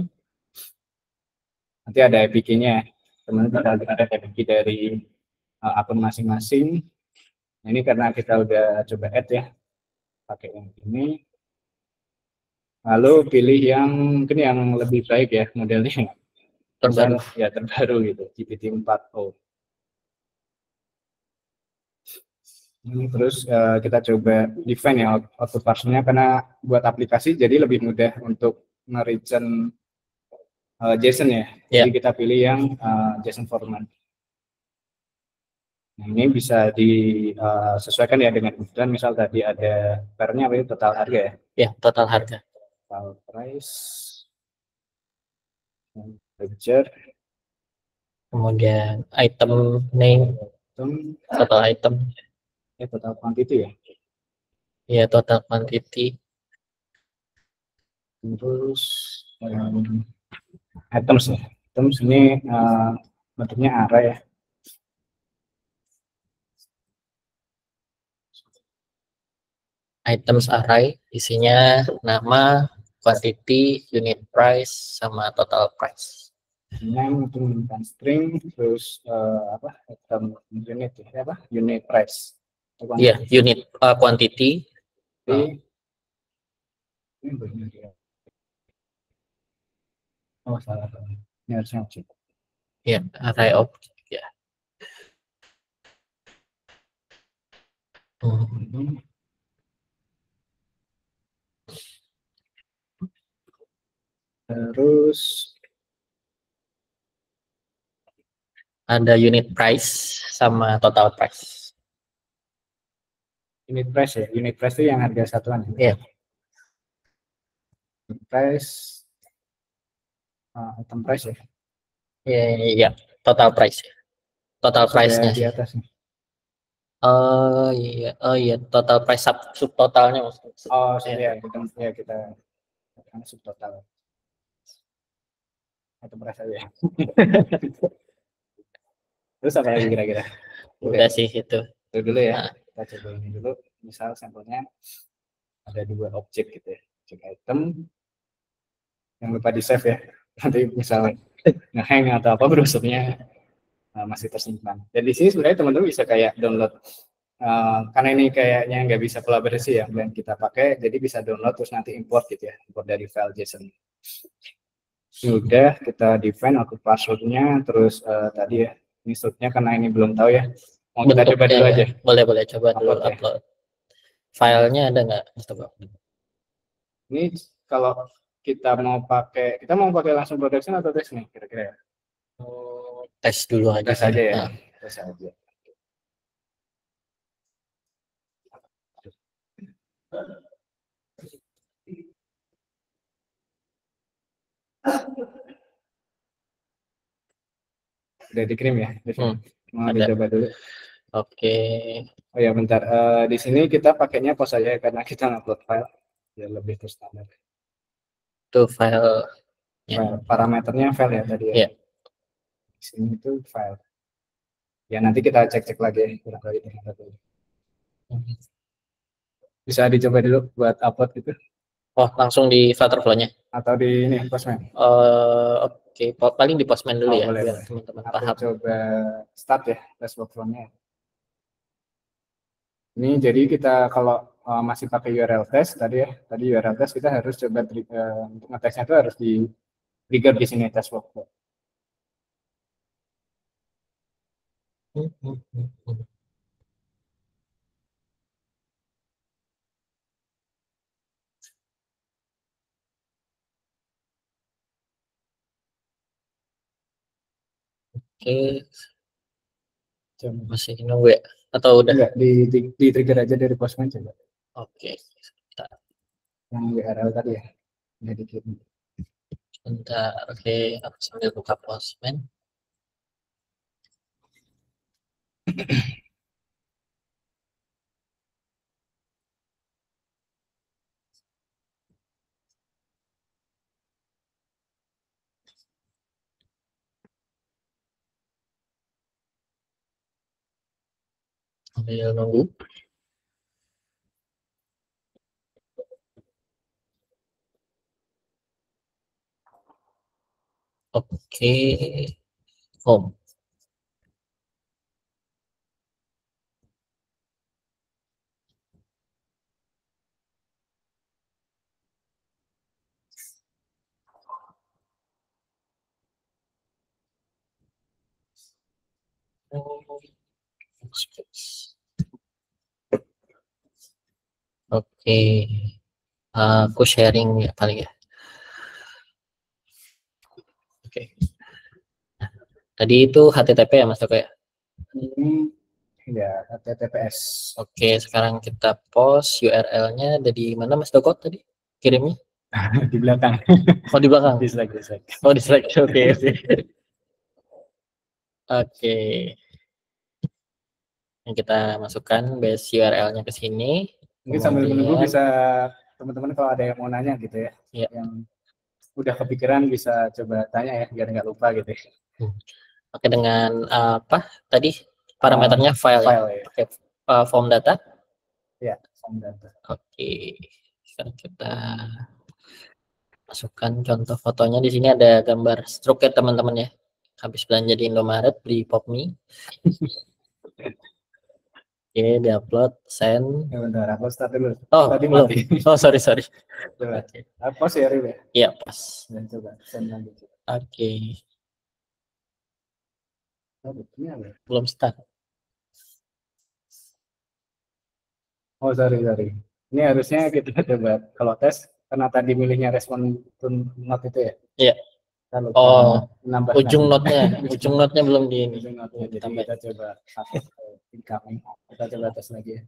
[SPEAKER 11] Nanti ada APK-nya. Teman-teman ada APK dari akun masing-masing. Nah, ini karena kita udah coba add ya. Pakai yang ini. Lalu pilih yang mungkin yang lebih baik ya modelnya.
[SPEAKER 10] Terbaru.
[SPEAKER 11] Ya, terbaru gitu, GPT-4o. Terus kita coba define ya output parsernya, karena buat aplikasi jadi lebih mudah untuk nge-return JSON ya. Jadi kita pilih yang JSON format. Nah, ini bisa disesuaikan ya dengan kebutuhan. Misal tadi ada pairnya apa itu, total harga ya?
[SPEAKER 10] Ya, total harga.
[SPEAKER 11] Total price, ledger,
[SPEAKER 10] kemudian item name, total item,
[SPEAKER 11] ya total quantity ya?
[SPEAKER 10] Ya, total quantity.
[SPEAKER 11] Terus items ya. Items ini bentuknya array ya.
[SPEAKER 10] items array, isinya nama, quantity, unit price, sama total price.
[SPEAKER 11] Name itu menggunakan string, terus apa item unit ya, apa unit price.
[SPEAKER 10] Iya, unit quantity.
[SPEAKER 11] Ini benar ya. Oh salah, ini harusnya objek.
[SPEAKER 10] Ya, array object ya.
[SPEAKER 11] Terus
[SPEAKER 10] ada unit price sama total price.
[SPEAKER 11] Unit price ya, unit price itu yang harga satuan.
[SPEAKER 10] Iya.
[SPEAKER 11] Unit price, item price ya.
[SPEAKER 10] Iya, total price. Total price-nya
[SPEAKER 11] di atas nih.
[SPEAKER 10] Iya, total price subtotalnya maksudnya.
[SPEAKER 11] Oh, ya, kita subtotal. Item price aja. Terus apa lagi kira-kira?
[SPEAKER 10] Udah sih itu.
[SPEAKER 11] Itu dulu ya. Kita coba ini dulu. Misal sampelnya ada 2 objek gitu ya. Objek item. Yang lupa di save ya. Nanti misalnya nge-hang atau apa browsernya masih tersimpan. Dan di sini sebenarnya teman-teman bisa kayak download. Karena ini kayaknya nggak bisa kolaborasi ya, yang kita pakai, jadi bisa download terus nanti import gitu ya, import dari file JSON. Sudah kita define aku passwordnya, terus tadi ya, ini struknya karena ini belum tahu ya, mau kita coba dulu aja.
[SPEAKER 10] Boleh coba dulu upload. Filenya ada nggak?
[SPEAKER 11] Ini kalau kita mau pakai langsung production atau tes nih kira-kira ya?
[SPEAKER 10] Tes dulu aja.
[SPEAKER 11] Tes aja ya. Tes aja. Udah dikirim ya? Mau dicoba dulu.
[SPEAKER 10] Oke.
[SPEAKER 11] Oh ya bentar, di sini kita pakainya pos aja karena kita upload file ya lebih terstandar.
[SPEAKER 10] Itu file.
[SPEAKER 11] Parameternya file ya tadi ya.
[SPEAKER 10] Iya.
[SPEAKER 11] Di sini itu file. Ya nanti kita cek lagi Bisa dicoba dulu buat upload gitu.
[SPEAKER 10] Oh, langsung di Flutterflow-nya?
[SPEAKER 11] Atau di ini Postman?
[SPEAKER 10] Oke, paling di Postman dulu ya,
[SPEAKER 11] boleh,
[SPEAKER 10] biar teman-teman paham.
[SPEAKER 11] Coba start ya, test workflow-nya. Ini jadi kita kalau masih pakai URL test tadi ya, URL test kita harus coba untuk ngetesnya itu harus di trigger di sini test workflow.
[SPEAKER 10] Oke. Coba masih nunggu ya? Atau udah?
[SPEAKER 11] Enggak, di trigger aja dari Postman coba.
[SPEAKER 10] Oke.
[SPEAKER 11] Yang URL tadi ya, udah dikirim.
[SPEAKER 10] Bentar, oke. Aku sambil buka Postman. Sambil nunggu. Oke. Home. Oke. Aku sharing ya paling ya. Oke. Tadi itu HTTP ya Mas Toko ya?
[SPEAKER 11] Ya, HTTPS.
[SPEAKER 10] Oke, sekarang kita post URL-nya ada di mana Mas Toko tadi? Kirimnya?
[SPEAKER 11] Di belakang.
[SPEAKER 10] Oh, di belakang.
[SPEAKER 11] Di slide.
[SPEAKER 10] Oh, di slide. Oke. Oke. Yang kita masukkan base URL-nya ke sini.
[SPEAKER 11] Mungkin sambil menunggu bisa teman-teman kalau ada yang mau nanya gitu ya.
[SPEAKER 10] Iya.
[SPEAKER 11] Yang udah kepikiran bisa coba tanya ya biar nggak lupa gitu.
[SPEAKER 10] Oke, dengan apa tadi parameternya file ya.
[SPEAKER 11] Ya.
[SPEAKER 10] Oke, form data.
[SPEAKER 11] Ya.
[SPEAKER 10] Oke, sekarang kita masukkan contoh fotonya. Di sini ada gambar stroke ya teman-teman ya. Habis belanja di Indomaret beli Popmi. Oke, diupload, send.
[SPEAKER 11] Ya bentar, aku start dulu.
[SPEAKER 10] Oh,
[SPEAKER 11] Tadi
[SPEAKER 10] belum.
[SPEAKER 11] mati.
[SPEAKER 10] Oh, sorry.
[SPEAKER 11] Coba.
[SPEAKER 10] Oke.
[SPEAKER 11] Pause ya, Rif ya?
[SPEAKER 10] Iya, pas.
[SPEAKER 11] Dan coba send lagi.
[SPEAKER 10] Oke,
[SPEAKER 11] Oh, ini apa?
[SPEAKER 10] belum start.
[SPEAKER 11] Oh, sorry. Ini harusnya kita coba kalau tes karena tadi milihnya respon not itu ya.
[SPEAKER 10] Iya.
[SPEAKER 11] Kalau
[SPEAKER 10] Oh,
[SPEAKER 11] nambah
[SPEAKER 10] ujung notnya belum di ini.
[SPEAKER 11] ujung notnya. Jadi kita coba pakai incoming. Kita coba tes lagi ya.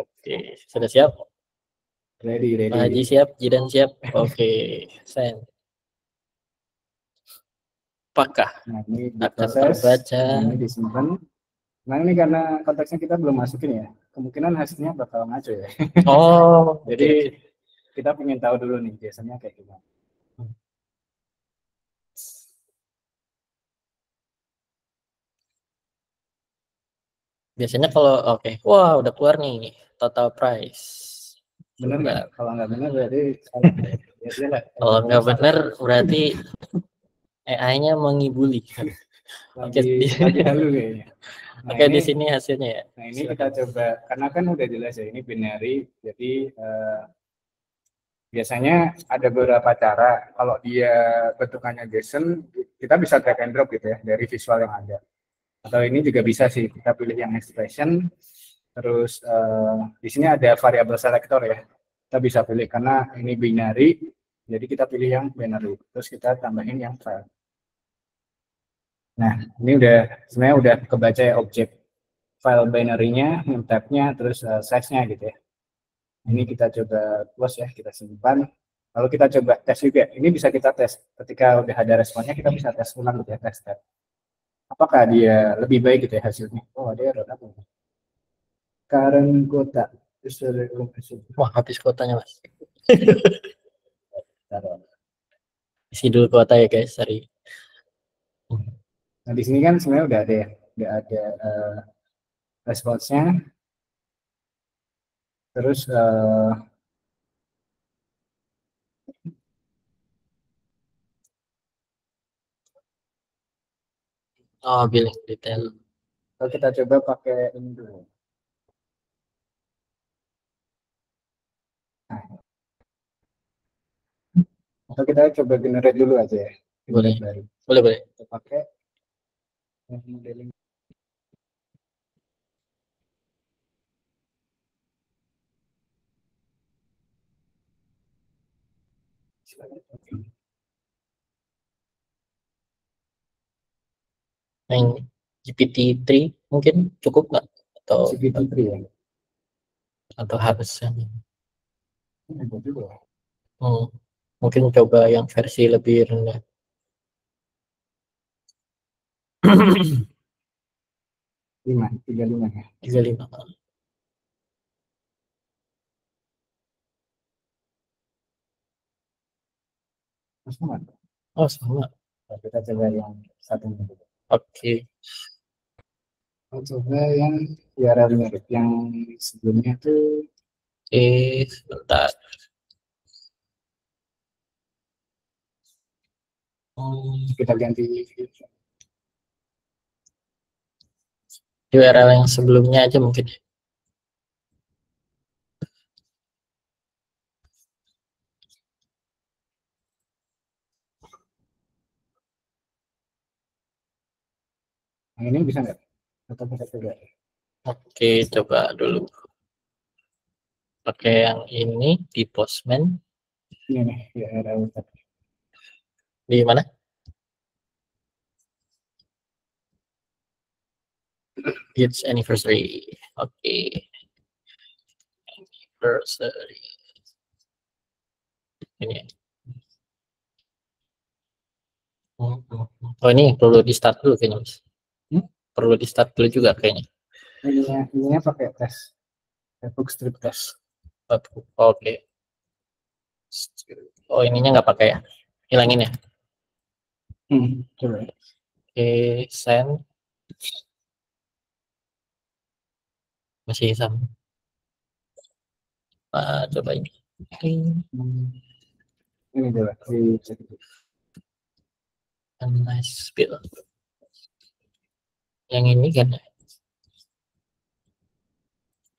[SPEAKER 10] Oke, sudah siap?
[SPEAKER 11] Ready.
[SPEAKER 10] Pak Haji siap, Jidan siap. Oke, send. Apakah
[SPEAKER 11] Nah, ini
[SPEAKER 10] akan
[SPEAKER 11] diproses,
[SPEAKER 10] terbaca?
[SPEAKER 11] ini disimpan. Nah, ini karena konteksnya kita belum masukin ya. Kemungkinan hasilnya bakal ngaco ya.
[SPEAKER 10] Oh,
[SPEAKER 11] Jadi kita pengen tahu dulu nih biasanya kayak gimana.
[SPEAKER 10] Biasanya kalau oke, wah udah keluar nih total price.
[SPEAKER 11] Bener nggak? Kalau nggak bener berarti
[SPEAKER 10] kalau nggak bener berarti AI-nya mengibuli.
[SPEAKER 11] lagi halu kayaknya. Nah,
[SPEAKER 10] Oke, di sini hasilnya ya.
[SPEAKER 11] Nah, ini kita coba karena kan udah jelas ya ini binary. Jadi biasanya ada beberapa cara. Kalau dia bentukannya JSON, kita bisa drag and drop gitu ya dari visual yang ada. Atau ini juga bisa sih kita pilih yang expression. Terus di sini ada variable selector ya. Kita bisa pilih karena ini binary, jadi kita pilih yang binary. Terus kita tambahin yang file. Nah, ini sebenarnya udah kebaca ya objek file binary-nya, name tab-nya, terus size-nya gitu ya. Ini kita coba close ya, kita simpan. Lalu kita coba tes juga. Ini bisa kita tes. Ketika udah ada responnya, kita bisa tes ulang gitu ya, tes tab. Apakah dia lebih baik gitu ya hasilnya? Oh, dia error apa? Current quota.
[SPEAKER 10] Wah, habis kuotanya mas. Isi dulu kuota ya guys, sorry.
[SPEAKER 11] Nah, di sini kan sebenarnya udah ada responsnya. Terus
[SPEAKER 10] oh, billing detail.
[SPEAKER 11] Kalau kita coba pakai ini dulu. Nah. Atau kita coba generate dulu aja ya.
[SPEAKER 10] Boleh.
[SPEAKER 11] Baru.
[SPEAKER 10] Boleh.
[SPEAKER 11] Kita pakai modeling.
[SPEAKER 10] Yang GPT-3 mungkin cukup nggak? Atau
[SPEAKER 11] GPT-3 ya?
[SPEAKER 10] Atau harusnya?
[SPEAKER 11] Juga.
[SPEAKER 10] Mungkin coba yang versi lebih rendah.
[SPEAKER 11] 35 ya?
[SPEAKER 10] 35.
[SPEAKER 11] Sama.
[SPEAKER 10] Oh, sama.
[SPEAKER 11] Kita coba yang satu dulu.
[SPEAKER 10] Oke.
[SPEAKER 11] Coba yang URL mirip yang sebelumnya tuh.
[SPEAKER 10] Sebentar.
[SPEAKER 11] Kita ganti
[SPEAKER 10] URL yang sebelumnya aja mungkin.
[SPEAKER 11] Yang ini bisa nggak? Atau bisa coba?
[SPEAKER 10] Oke, coba dulu. Pakai yang ini di Postman.
[SPEAKER 11] Ini nih URL tadi.
[SPEAKER 10] Di mana? It's anniversary. Oke. Anniversary. Ini. Oh, ini perlu di start dulu kayaknya, Mas. Perlu di start dulu juga kayaknya.
[SPEAKER 11] Ininya pakai tes. Bootstrap test.
[SPEAKER 10] Oke. Oh, ininya nggak pakai ya? Hilangin ya?
[SPEAKER 11] Coba.
[SPEAKER 10] Oke, send. Masih sama. Coba ini.
[SPEAKER 11] Ini coba dicek.
[SPEAKER 10] Nice spill. Yang ini kan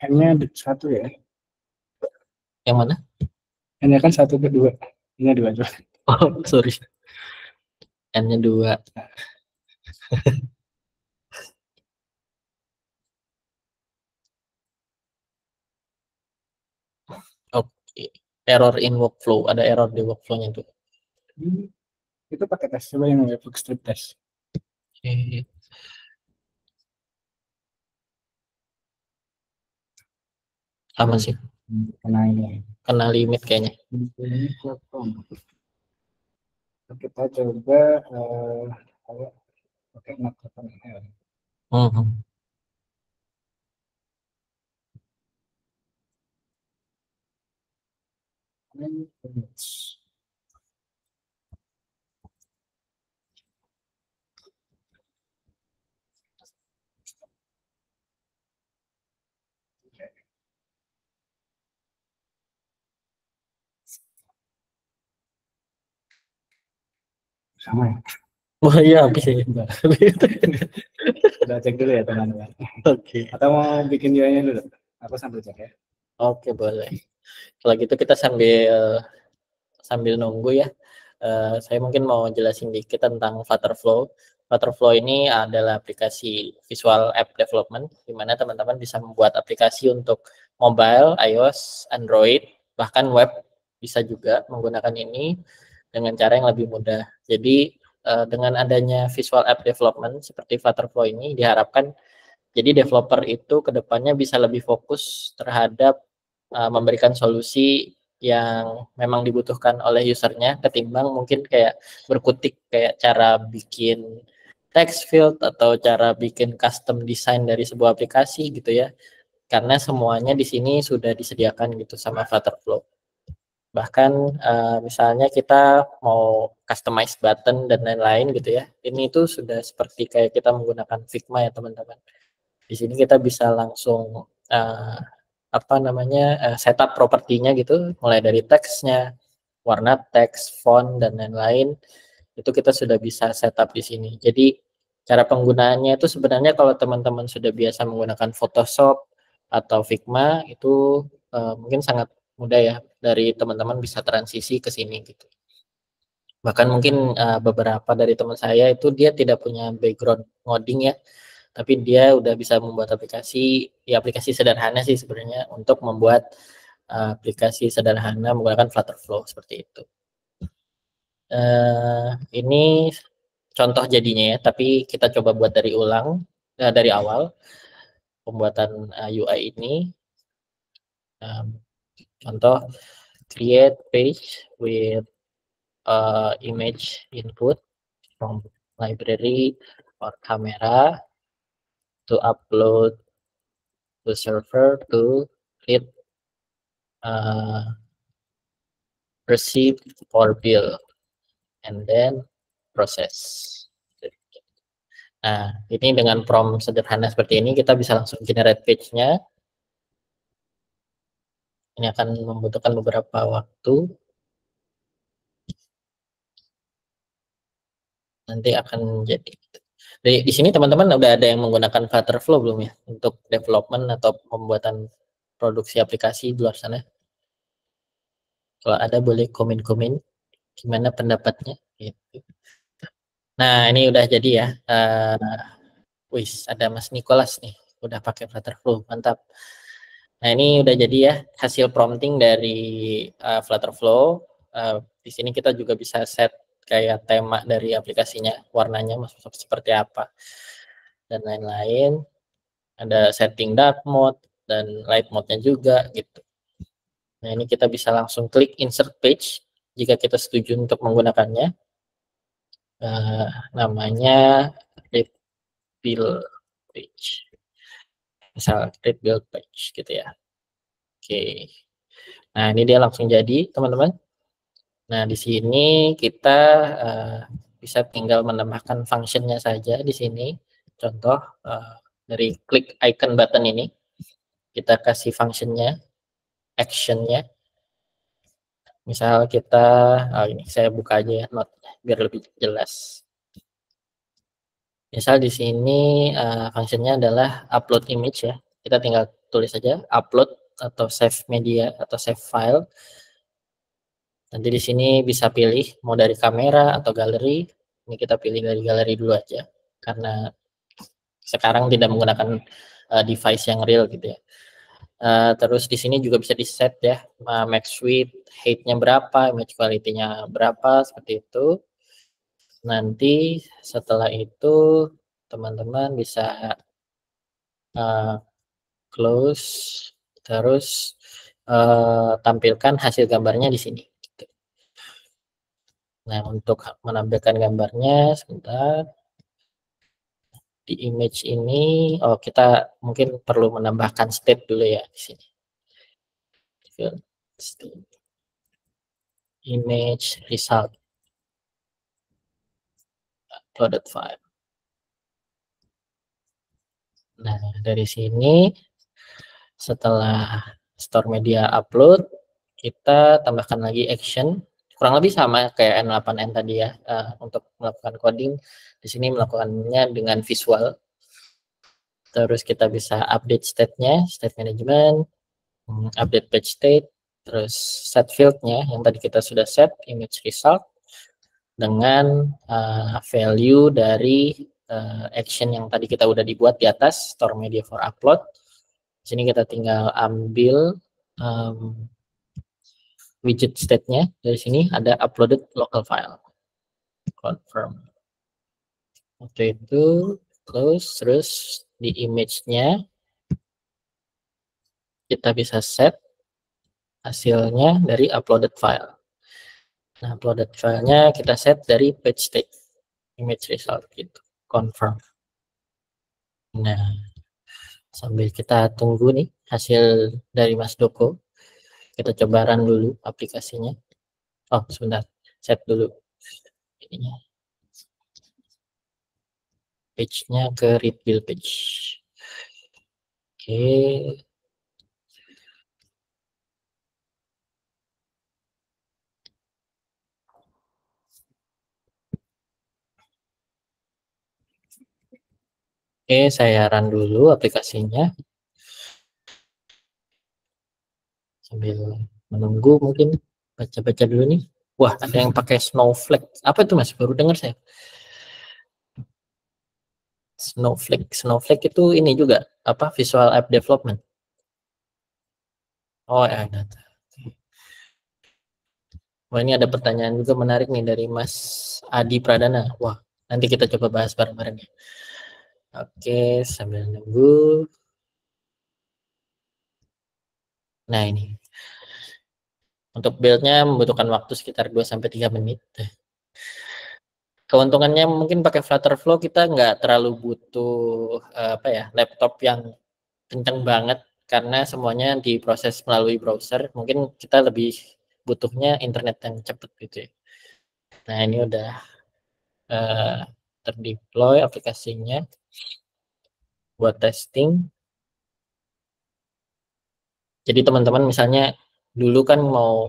[SPEAKER 11] N-nya 1 ya.
[SPEAKER 10] yang mana?
[SPEAKER 11] N-nya kan 1 ke 2. Ini 2 coba.
[SPEAKER 10] Oh, sorry. N-nya 2. Oke. Error in workflow. Ada error di workflow-nya tuh.
[SPEAKER 11] Itu pakai tes. Coba yang webhook strip test.
[SPEAKER 10] Oke. Sama sih.
[SPEAKER 11] Kena ini.
[SPEAKER 10] Kena limit kayaknya.
[SPEAKER 11] Kita coba pakai not sama ya.
[SPEAKER 10] Oh iya, bisa.
[SPEAKER 11] Udah cek dulu ya teman-teman.
[SPEAKER 10] Oke.
[SPEAKER 11] Atau mau bikin UI-nya dulu? Aku sambil cek ya.
[SPEAKER 10] Oke, boleh. Kalau gitu kita sambil nunggu ya. Saya mungkin mau jelasin dikit tentang Flutterflow. Flutterflow ini adalah aplikasi visual app development di mana teman-teman bisa membuat aplikasi untuk mobile, iOS, Android, bahkan web bisa juga menggunakan ini dengan cara yang lebih mudah. Jadi dengan adanya visual app development seperti Flutterflow ini diharapkan jadi developer itu kedepannya bisa lebih fokus terhadap memberikan solusi yang memang dibutuhkan oleh usernya ketimbang mungkin kayak berkutik kayak cara bikin text field atau cara bikin custom design dari sebuah aplikasi gitu ya, karena semuanya di sini sudah disediakan gitu sama Flutterflow. Bahkan misalnya kita mau customize button dan lain-lain gitu ya, ini itu sudah seperti kayak kita menggunakan Figma ya teman-teman. Di sini kita bisa langsung setup propertinya gitu, mulai dari teksnya, warna teks, font dan lain-lain. Itu kita sudah bisa setup di sini. Jadi cara penggunaannya itu sebenarnya kalau teman-teman sudah biasa menggunakan Photoshop atau Figma itu mungkin sangat mudah ya, dari teman-teman bisa transisi ke sini gitu. Bahkan mungkin beberapa dari teman saya itu dia tidak punya background ngoding ya, tapi dia udah bisa membuat aplikasi sederhana sih sebenarnya untuk membuat aplikasi sederhana menggunakan Flutterflow seperti itu. Ini contoh jadinya ya, tapi kita coba buat dari awal pembuatan UI ini. Contoh create page with image input from library or camera to upload to server to read receive or bill and then process. Nah, ini dengan prompt sederhana seperti ini kita bisa langsung generate page-nya. Ini akan membutuhkan beberapa waktu. Nanti akan jadi. Di sini teman-teman udah ada yang menggunakan Flutterflow belum ya untuk development atau pembuatan produksi aplikasi di luar sana? Kalau ada boleh komen-komen gimana pendapatnya gitu. Nah, ini udah jadi ya. Ada Mas Nicholas nih, udah pakai Flutterflow, mantap. Nah, ini udah jadi ya hasil prompting dari Flutterflow. Di sini kita juga bisa set kayak tema dari aplikasinya, warnanya seperti apa dan lain-lain. Ada setting dark mode dan light mode-nya juga gitu. Nah, ini kita bisa langsung klik insert page jika kita setuju untuk menggunakannya. Namanya rebuild page. Misal rebuild page gitu ya. Oke. Nah, ini dia langsung jadi, teman-teman. Nah, di sini kita bisa tinggal menambahkan functionnya saja di sini. Contoh dari klik icon button ini, kita kasih functionnya actionnya. Misal kita, ini saya buka aja ya note-nya biar lebih jelas. Misal di sini fungsinya adalah upload image ya. Kita tinggal tulis saja upload atau save media atau save file. Nanti di sini bisa pilih mau dari kamera atau galeri. Ini kita pilih dari galeri dulu aja karena sekarang tidak menggunakan device yang real gitu ya. Terus di sini juga bisa di set ya, max width, height-nya berapa, image quality-nya berapa, seperti itu. Nanti setelah itu teman-teman bisa close, terus tampilkan hasil gambarnya di sini. Nah, untuk menampilkan gambarnya, sebentar. Di image ini, kita mungkin perlu menambahkan state dulu ya di sini. Image result uploaded file. Nah, dari sini setelah store media upload, kita tambahkan lagi action. Kurang lebih sama kayak N8N tadi ya, untuk melakukan coding. Di sini melakukannya dengan visual. Terus kita bisa update state-nya, state management, update page state, terus set field-nya yang tadi kita sudah set, image result, dengan value dari action yang tadi kita udah dibuat di atas, store media for upload. Di sini kita tinggal ambil widget state-nya. Dari sini ada uploaded local file. Confirm. Waktu itu close, terus di image-nya kita bisa set hasilnya dari uploaded file. Nah, uploaded filenya kita set dari page state, image result gitu, confirm. Nah, sambil kita tunggu nih hasil dari Mas Doko, kita coba run dulu aplikasinya. Oh, sebentar, set dulu ininya. Page-nya ke read build page. Oke. Oke, saya run dulu aplikasinya. Sambil menunggu mungkin baca-baca dulu nih. Wah, ada yang pakai Snowflake. Apa itu Mas? Baru dengar saya. Snowflake itu ini juga apa visual app development. Oh ya, data. Wah, ini ada pertanyaan juga menarik nih dari Mas Adi Pradana. Wah, nanti kita coba bahas bareng-bareng ya. Oke, sambil nunggu. Nah, ini. Untuk build-nya membutuhkan waktu sekitar 2-3 menit. Keuntungannya mungkin pakai Flutterflow kita nggak terlalu butuh laptop yang kenceng banget karena semuanya diproses melalui browser. Mungkin kita lebih butuhnya internet yang cepat gitu ya. Nah, ini udah terdeploy aplikasinya buat testing. Jadi teman-teman misalnya dulu kan mau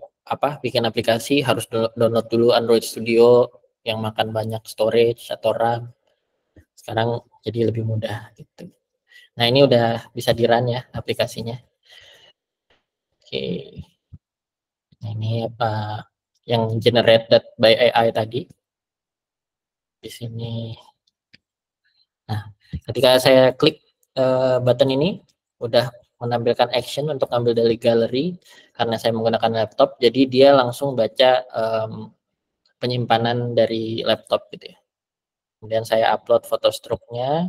[SPEAKER 10] bikin aplikasi harus download dulu Android Studio yang makan banyak storage atau RAM. Sekarang jadi lebih mudah gitu. Nah, ini udah bisa di-run ya aplikasinya. Oke. Nah, ini apa yang generated by AI tadi. Di sini. Nah, ketika saya klik button ini udah menampilkan action untuk ambil dari galeri karena saya menggunakan laptop, jadi dia langsung baca penyimpanan dari laptop gitu ya. Kemudian saya upload foto stroke-nya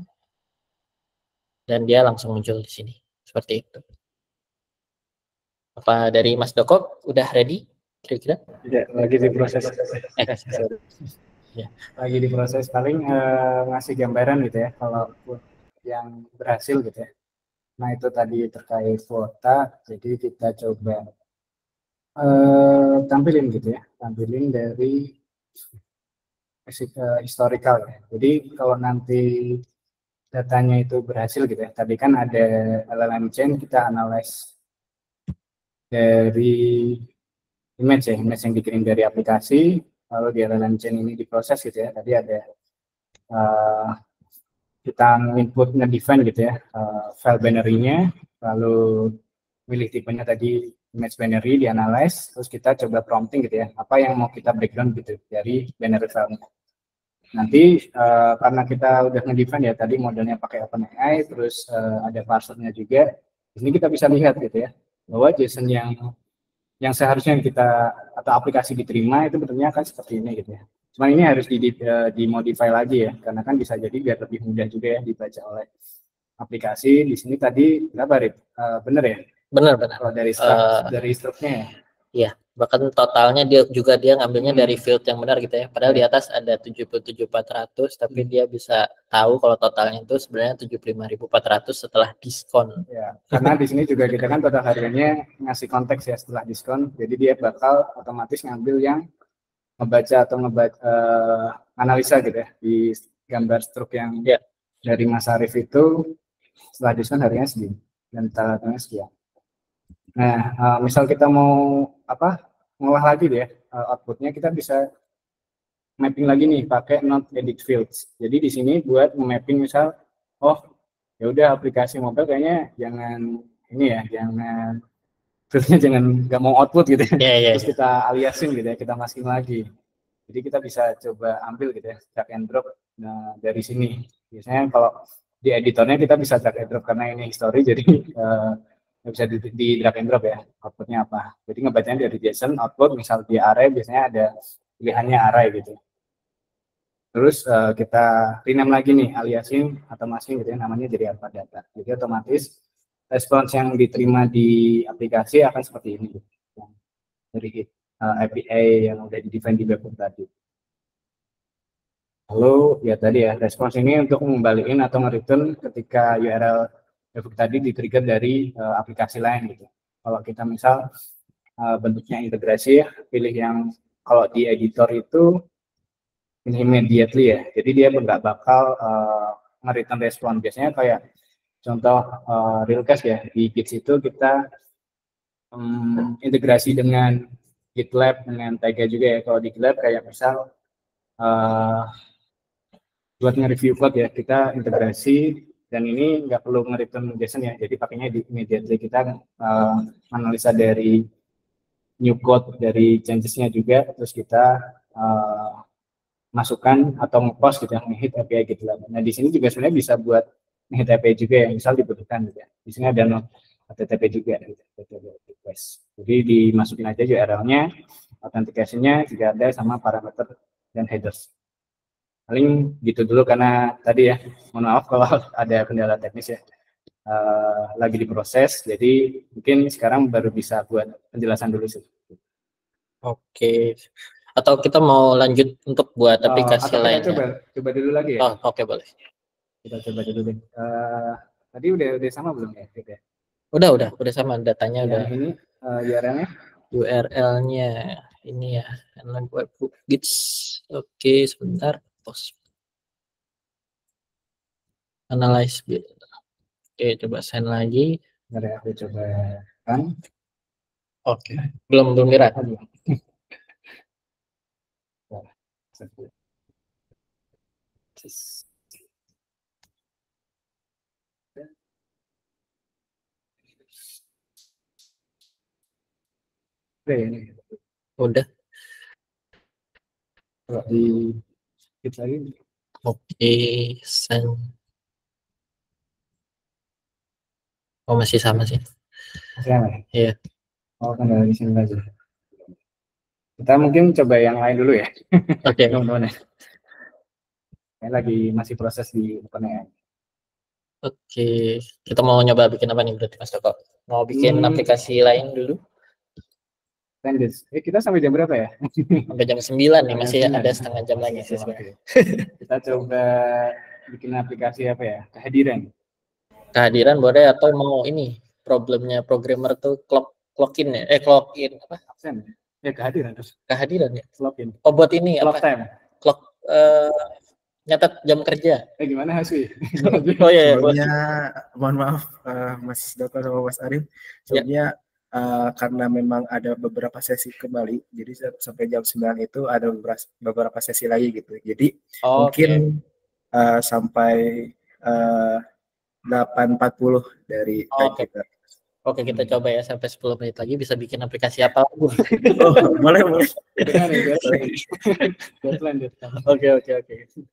[SPEAKER 10] dan dia langsung muncul di sini seperti itu. Apa dari Mas Doko udah ready kira-kira?
[SPEAKER 11] Ya, lagi diproses.
[SPEAKER 10] Ya.
[SPEAKER 11] Lagi diproses, paling ngasih gambaran gitu ya kalau yang berhasil gitu ya. Nah, itu tadi terkait kuota, jadi kita coba tampilin gitu ya, tampilin dari historical ya. Jadi kalau nanti datanya itu berhasil gitu ya, tadi kan ada LLM chain, kita analyze dari image ya, image yang dikirim dari aplikasi, lalu di LLM chain ini diproses gitu ya. Tadi ada kita input nge-define gitu ya, file binary-nya, lalu pilih tipenya tadi image binary, dianalyze, terus kita coba prompting gitu ya, apa yang mau kita breakdown gitu dari binary file-nya. Nanti karena kita udah nge-define ya, tadi modelnya pakai OpenAI, terus ada parsernya juga, di sini kita bisa lihat gitu ya, bahwa JSON yang seharusnya kita atau aplikasi diterima itu bentuknya akan seperti ini gitu ya. Cuma ini harus dimodify lagi ya, karena kan bisa jadi biar lebih mudah juga ya dibaca oleh aplikasi. Di sini tadi berapa, Rit? Bener ya?
[SPEAKER 10] Benar.
[SPEAKER 11] Kalau dari struknya ya?
[SPEAKER 10] Iya, bahkan totalnya dia ngambilnya dari field yang benar gitu ya. Padahal di atas ada 77.400, tapi dia bisa tahu kalau totalnya itu sebenarnya 75.400 setelah diskon.
[SPEAKER 11] Ya, karena di sini juga kita kan total harganya ngasih konteks ya setelah diskon. Jadi dia bakal otomatis ngambil yang ngebaca atau analisa gitu ya di gambar struk yang dari Mas Arif itu setelah diskon harganya segini dan totalnya sekian. Nah, misal kita mau ngolah lagi deh outputnya, kita bisa mapping lagi nih pakai not edit fields. Jadi di sini buat mapping misal, ya udah aplikasi mobile kayaknya jangan ini ya, jangan nggak mau output gitu ya. Terus kita aliasin gitu ya, kita masukin lagi. Jadi kita bisa coba ambil gitu ya, drag and drop dari sini. Biasanya kalau di editornya kita bisa drag and drop karena ini history, jadi bisa di drag and drop ya, outputnya apa. Jadi ngebacanya dari JSON output, misal di array biasanya ada pilihannya array gitu. Terus kita rename lagi nih, aliasin atau masking gitu ya, namanya jadi apa data. Jadi otomatis respons yang diterima di aplikasi akan seperti ini gitu. Dari API yang udah di-define di webhook tadi. Lalu ya tadi ya, respons ini untuk membalikin atau nge-return ketika URL webhook tadi di-trigger dari aplikasi lain gitu. Kalau kita misal bentuknya integrasi, pilih yang kalau di editor itu ini immediately ya. Jadi dia nggak bakal nge-return respon. Biasanya kayak contoh Realcast ya, di Gits itu kita integrasi dengan GitLab dengan Taiga juga ya. Kalau di GitLab kayak misal buat nge-review code ya, kita integrasi dan ini nggak perlu nge-return JSON ya, jadi pakainya di immediately. Kita analisa dari new code, dari changes-nya juga, terus kita masukkan atau nge-post gitu ya, nge-hit API GitLab. Nah di sini juga sebenarnya bisa buat nge-hit API juga ya, misal dibutuhkan gitu ya. Di sini ada node HTTP juga gitu, request. Jadi dimasukin aja URL-nya, authentication-nya juga ada sama parameter dan headers. Paling gitu dulu karena tadi ya, mohon maaf kalau ada kendala teknis ya, lagi diproses, jadi mungkin sekarang baru bisa buat penjelasan dulu sih.
[SPEAKER 10] Oke, atau kita mau lanjut untuk buat aplikasi lainnya?
[SPEAKER 11] Coba dulu lagi ya.
[SPEAKER 10] Oke, boleh.
[SPEAKER 11] Kita coba dulu deh. Tadi udah sama belum ya?
[SPEAKER 10] Udah sama datanya udah.
[SPEAKER 11] Ini URL-nya?
[SPEAKER 10] URL-nya ini ya, webhook Gits. Oke, sebentar. Post. Analyze build. Oke, coba send lagi.
[SPEAKER 11] Bentar ya, aku coba kan.
[SPEAKER 10] Oke, belum gerak.
[SPEAKER 11] Oke, ini.
[SPEAKER 10] Udah.
[SPEAKER 11] Kalau di Git lagi.
[SPEAKER 10] Oke, send. Oh, masih sama sih.
[SPEAKER 11] Sama.
[SPEAKER 10] Iya.
[SPEAKER 11] Oh, kan di sini aja. Kita mungkin coba yang lain dulu ya.
[SPEAKER 10] Oke.
[SPEAKER 11] Teman-teman ya. Saya lagi masih proses di OpenAI.
[SPEAKER 10] Oke, kita mau nyoba bikin apa nih berarti Mas Joko? Mau bikin aplikasi lain dulu?
[SPEAKER 11] Kita sampai jam berapa ya?
[SPEAKER 10] Sampai jam 9 nih, masih ada setengah jam lagi sih sebenarnya.
[SPEAKER 11] Kita coba bikin aplikasi apa ya?
[SPEAKER 10] Kehadiran boleh, atau mau ini problemnya programmer tuh clock in ya? Clock-in apa?
[SPEAKER 11] Absen. Ya kehadiran terus.
[SPEAKER 10] Kehadiran ya?
[SPEAKER 11] Clock-in.
[SPEAKER 10] Oh, buat ini
[SPEAKER 11] clock
[SPEAKER 10] apa?
[SPEAKER 11] Time.
[SPEAKER 10] Clock nyatet jam kerja.
[SPEAKER 11] Gimana Haswi?
[SPEAKER 10] Oh iya.
[SPEAKER 9] Sebelumnya mohon maaf Mas Doko sama Mas Arif. Sebelumnya karena memang ada beberapa sesi kembali, jadi sampai jam 9 itu ada beberapa sesi lagi gitu. Jadi mungkin sampai 8.40 dari time kita.
[SPEAKER 10] Oke, kita coba ya sampai 10 menit lagi bisa bikin aplikasi apa.
[SPEAKER 9] Boleh.
[SPEAKER 10] Oke.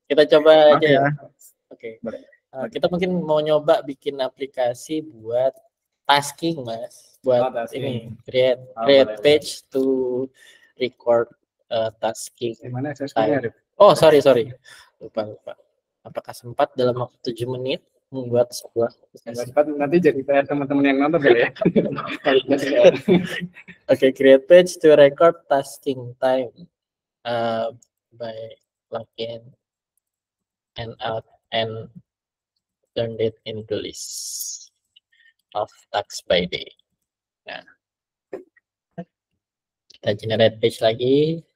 [SPEAKER 10] Kita coba aja ya. Oke. Kita mungkin mau nyoba bikin aplikasi buat tasking, Mas. Buat ini create page to record tasking.
[SPEAKER 11] Gimana
[SPEAKER 10] Oh, sorry. Lupa. Apakah sempat dalam waktu 7 menit membuat sebuah
[SPEAKER 11] nanti jadi PR teman-teman yang nonton ya.
[SPEAKER 10] Oke, create page to record tasking time by login and out and turn it into list of tasks by day. Nah, kita generate page lagi.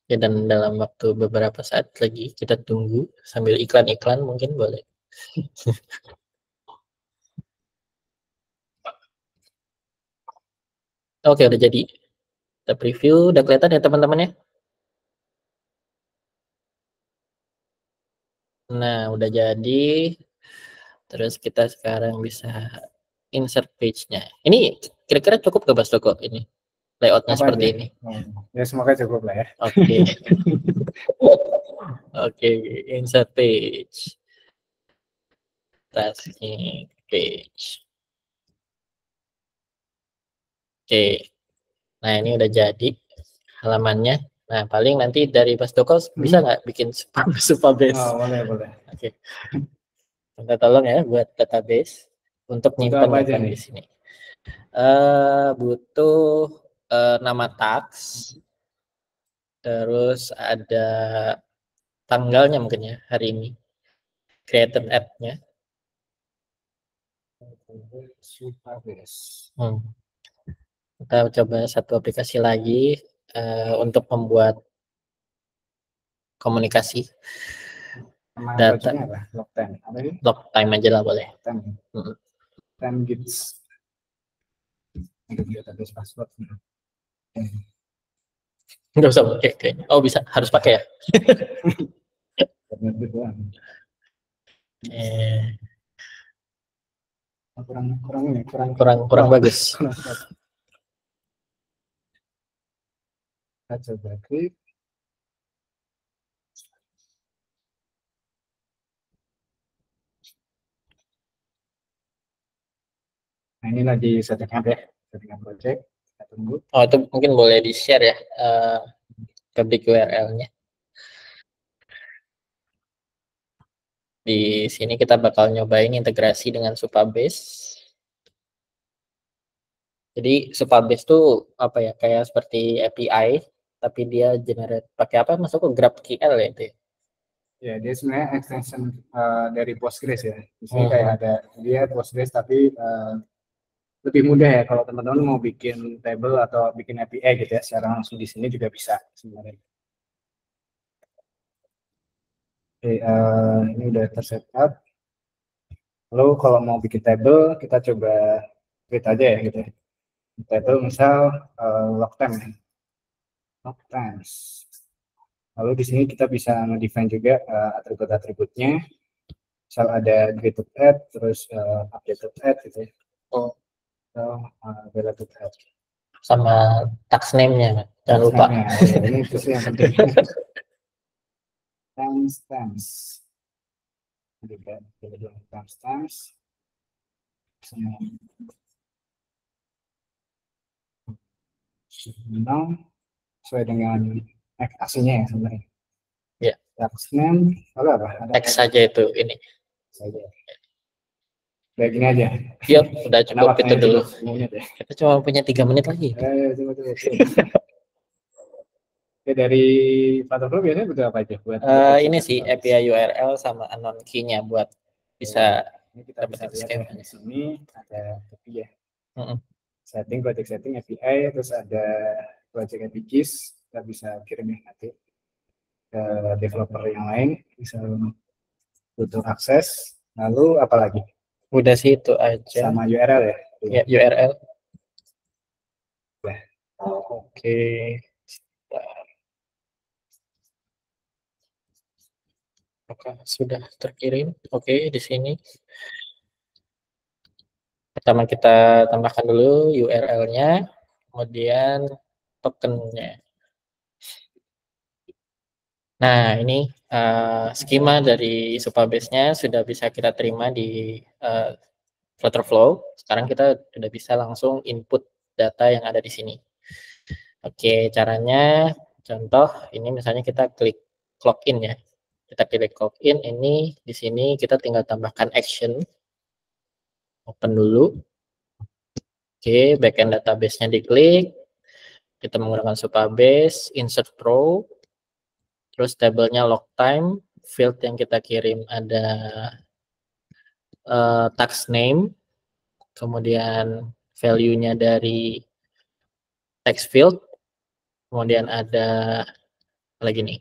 [SPEAKER 10] Ya, dan dalam waktu beberapa saat lagi kita tunggu sambil iklan-iklan mungkin boleh. Oke, udah jadi. Kita preview, udah kelihatan ya teman-teman ya? Nah, udah jadi. Terus kita sekarang bisa insert page-nya. Ini kira-kira cukup gak Mas Toko ini? Layoutnya seperti ini.
[SPEAKER 11] Ya semoga cukup lah ya.
[SPEAKER 10] Oke. Oke, insert page. Tasking page. Oke. Nah, ini udah jadi halamannya. Nah, paling nanti dari Mas Toko bisa nggak bikin Supabase?
[SPEAKER 11] Oh, boleh.
[SPEAKER 10] Oke. Minta tolong ya buat database untuk nyimpan di sini. Butuh nama tax, terus ada tanggalnya mungkin ya, hari ini, created app-nya. Kita coba satu aplikasi lagi untuk membuat komunikasi. Data log time aja lah boleh.
[SPEAKER 11] Time Gits. Database password.
[SPEAKER 10] Nggak usah pakai kayaknya. Oh bisa, harus pakai ya. Kurang bagus.
[SPEAKER 11] Kita coba klik. Nah, ini lagi settingan ya, settingan project. Kita tunggu.
[SPEAKER 10] Oh, itu mungkin boleh di-share ya public URL-nya. Di sini kita bakal nyobain integrasi dengan Supabase. Jadi Supabase tuh apa ya, kayak seperti API, tapi dia generate pakai apa? Masuk ke GraphQL ya itu ya?
[SPEAKER 11] Ya, dia sebenarnya extension dari Postgres ya. Di sini kayak ada dia Postgres tapi lebih mudah ya kalau teman-teman mau bikin table atau bikin API gitu ya, secara langsung di sini juga bisa sebenarnya. Oke, ini udah tersetup. Lalu kalau mau bikin table, kita coba create aja ya gitu ya. Table misal log time ya. Log times. Lalu di sini kita bisa nge-define juga atribut-atributnya. Misal ada greeted add, terus updated add gitu ya. Related add.
[SPEAKER 10] Sama tax name-nya, jangan lupa.
[SPEAKER 11] Ini itu sih yang penting. Timestamps. Timestamps. Sesuai dengan aslinya ya sebenarnya.
[SPEAKER 10] Ya.
[SPEAKER 11] Tax name, apa?
[SPEAKER 10] Teks saja itu ini.
[SPEAKER 11] Saja. Kayak gini aja.
[SPEAKER 10] Iya, udah cukup itu dulu. Kita cuma punya 3 menit lagi.
[SPEAKER 11] Oke, dari Pak Toko biasanya butuh apa aja? Buat
[SPEAKER 10] ini sih API URL sama unknown key-nya buat bisa
[SPEAKER 11] dapat di sini ada API ya. Setting, project setting API, terus ada project API keys, kita bisa kirim ya nanti. ke developer yang lain, bisa butuh akses. Lalu apalagi?
[SPEAKER 10] Udah sih itu aja.
[SPEAKER 11] Sama URL ya?
[SPEAKER 10] Ya, URL.
[SPEAKER 11] Udah.
[SPEAKER 10] Oke. Apakah sudah terkirim? Oke, di sini. Pertama kita tambahkan dulu URL-nya, kemudian tokennya. Nah, ini skema dari Supabase-nya sudah bisa kita terima di Flutterflow. Sekarang kita sudah bisa langsung input data yang ada di sini. Oke, caranya contoh ini misalnya kita klik login ya. Kita pilih login, ini di sini kita tinggal tambahkan action. Open dulu. Oke, backend database-nya diklik. Kita menggunakan Supabase, insert row, terus tabelnya log time, field yang kita kirim ada tax name, kemudian value-nya dari text field, kemudian ada lagi nih,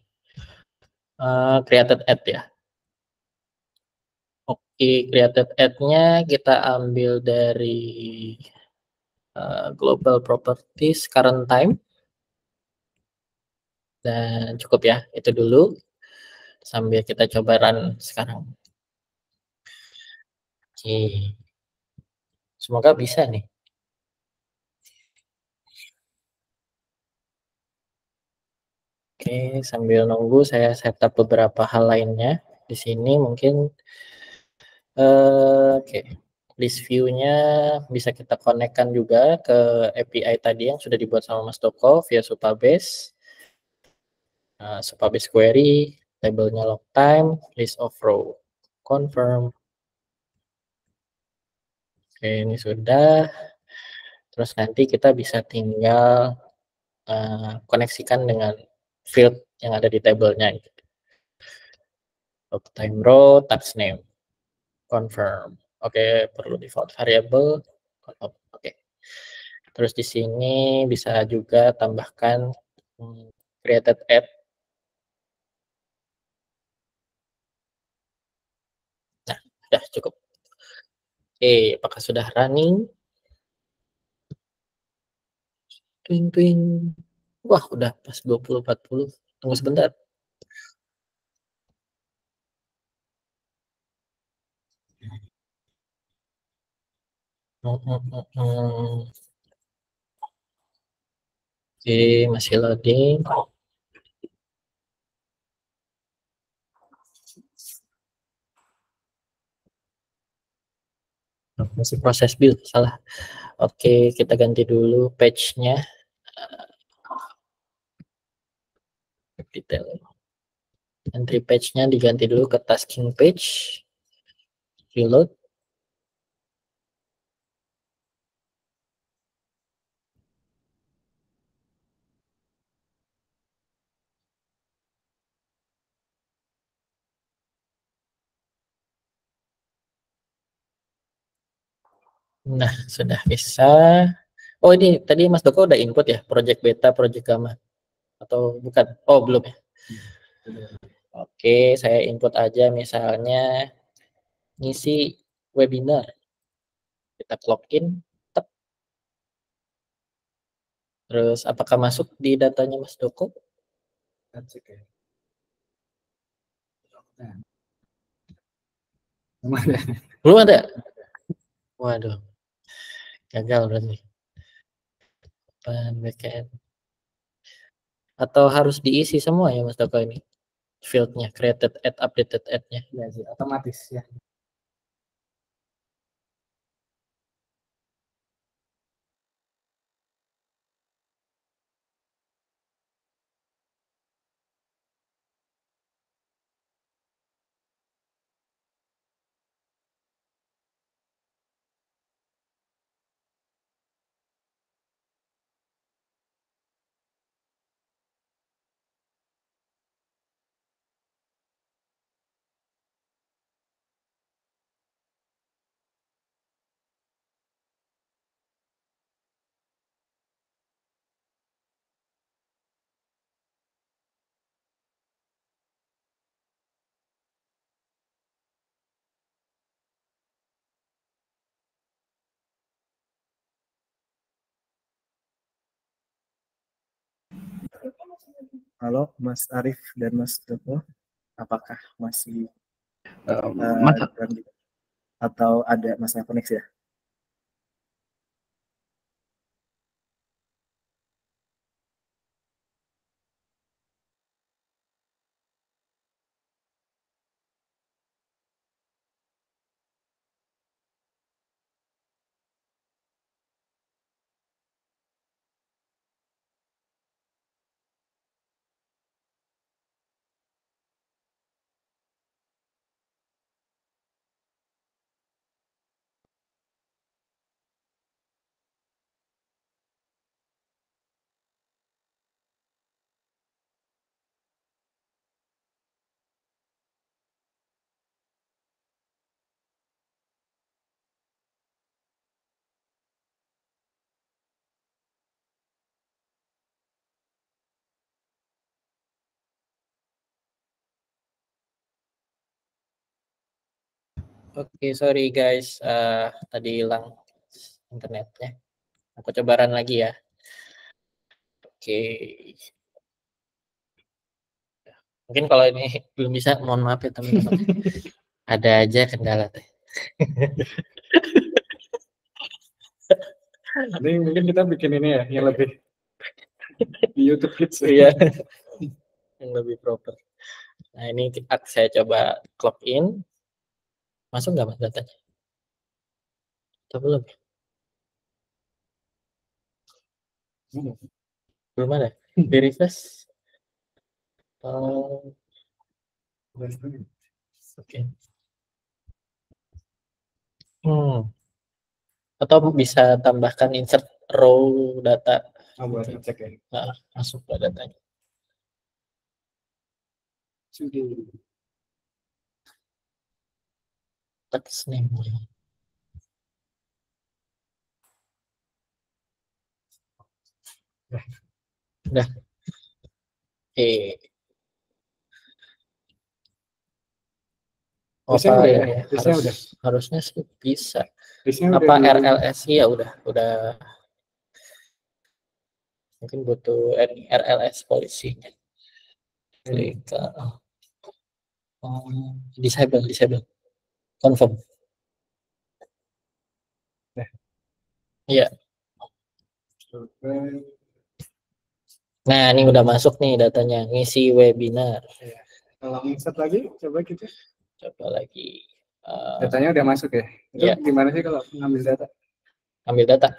[SPEAKER 10] created ad ya. Oke, created ad-nya kita ambil dari global properties current time. Dan cukup ya, itu dulu. Sambil kita coba run sekarang. Oke. Semoga bisa nih. Oke, sambil nunggu saya setup beberapa hal lainnya. Di sini mungkin oke. List view-nya bisa kita konekkan juga ke API tadi yang sudah dibuat sama Mas Toko via Supabase. Supabase query, tabelnya log time, list of row, confirm. Oke, ini sudah. Terus nanti kita bisa tinggal koneksikan dengan field yang ada di tabelnya. Log time row, tax name, confirm. Oke, perlu default variable. Oke. Terus di sini bisa juga tambahkan created add. Nah, sudah cukup. Oke, apakah sudah running? Twing twing. Wah, udah pas 20.40. Tunggu sebentar. Oke, masih loading. Masih proses build, salah. Oke, kita ganti dulu page-nya. Detail. Entry page-nya diganti dulu ke tasking page. Reload. Nah, sudah bisa. Oh, ini tadi Mas Doko udah input ya, project beta, project gamma. Atau bukan? Oh, belum ya. Oke, saya input aja misalnya ngisi webinar. Kita login. Terus apakah masuk di datanya Mas Doko? Belum ada. Waduh. Gagal berarti. Backend. Atau harus diisi semua ya Mas Doko ini? Fieldnya, created add, updated add-nya.
[SPEAKER 11] Ya sih, otomatis ya.
[SPEAKER 9] Halo Mas Arif dan Mas Joko, apakah masih
[SPEAKER 7] Mas,
[SPEAKER 9] atau ada masalah koneksi ya?
[SPEAKER 10] Oke, sorry guys, tadi hilang internetnya. Aku coba run lagi ya. Oke. Mungkin kalau ini belum bisa, mohon maaf ya teman-teman. Ada aja kendala teh.
[SPEAKER 11] Nanti mungkin kita bikin ini ya, yang lebih di YouTube Kids.
[SPEAKER 10] Iya, yang lebih proper. Nah ini saya coba clock in. Masuk nggak mas datanya? Atau belum? Belum ada. Di refresh. Oke. Atau bisa tambahkan insert row data.
[SPEAKER 11] Buat ngecek ya.
[SPEAKER 10] Masuk ke datanya. Text name. Udah. Oke.
[SPEAKER 11] Bisa udah ya?
[SPEAKER 10] Harusnya sih bisa.
[SPEAKER 11] Bisa
[SPEAKER 10] apa RLS ya udah mungkin butuh RLS polisinya. Klik disable confirm. Iya. Nah ini udah masuk nih datanya, ngisi webinar.
[SPEAKER 11] Kalau insert lagi, coba kita.
[SPEAKER 10] Coba lagi.
[SPEAKER 11] Datanya udah masuk ya? Itu gimana sih kalau ngambil data?
[SPEAKER 10] Ambil data.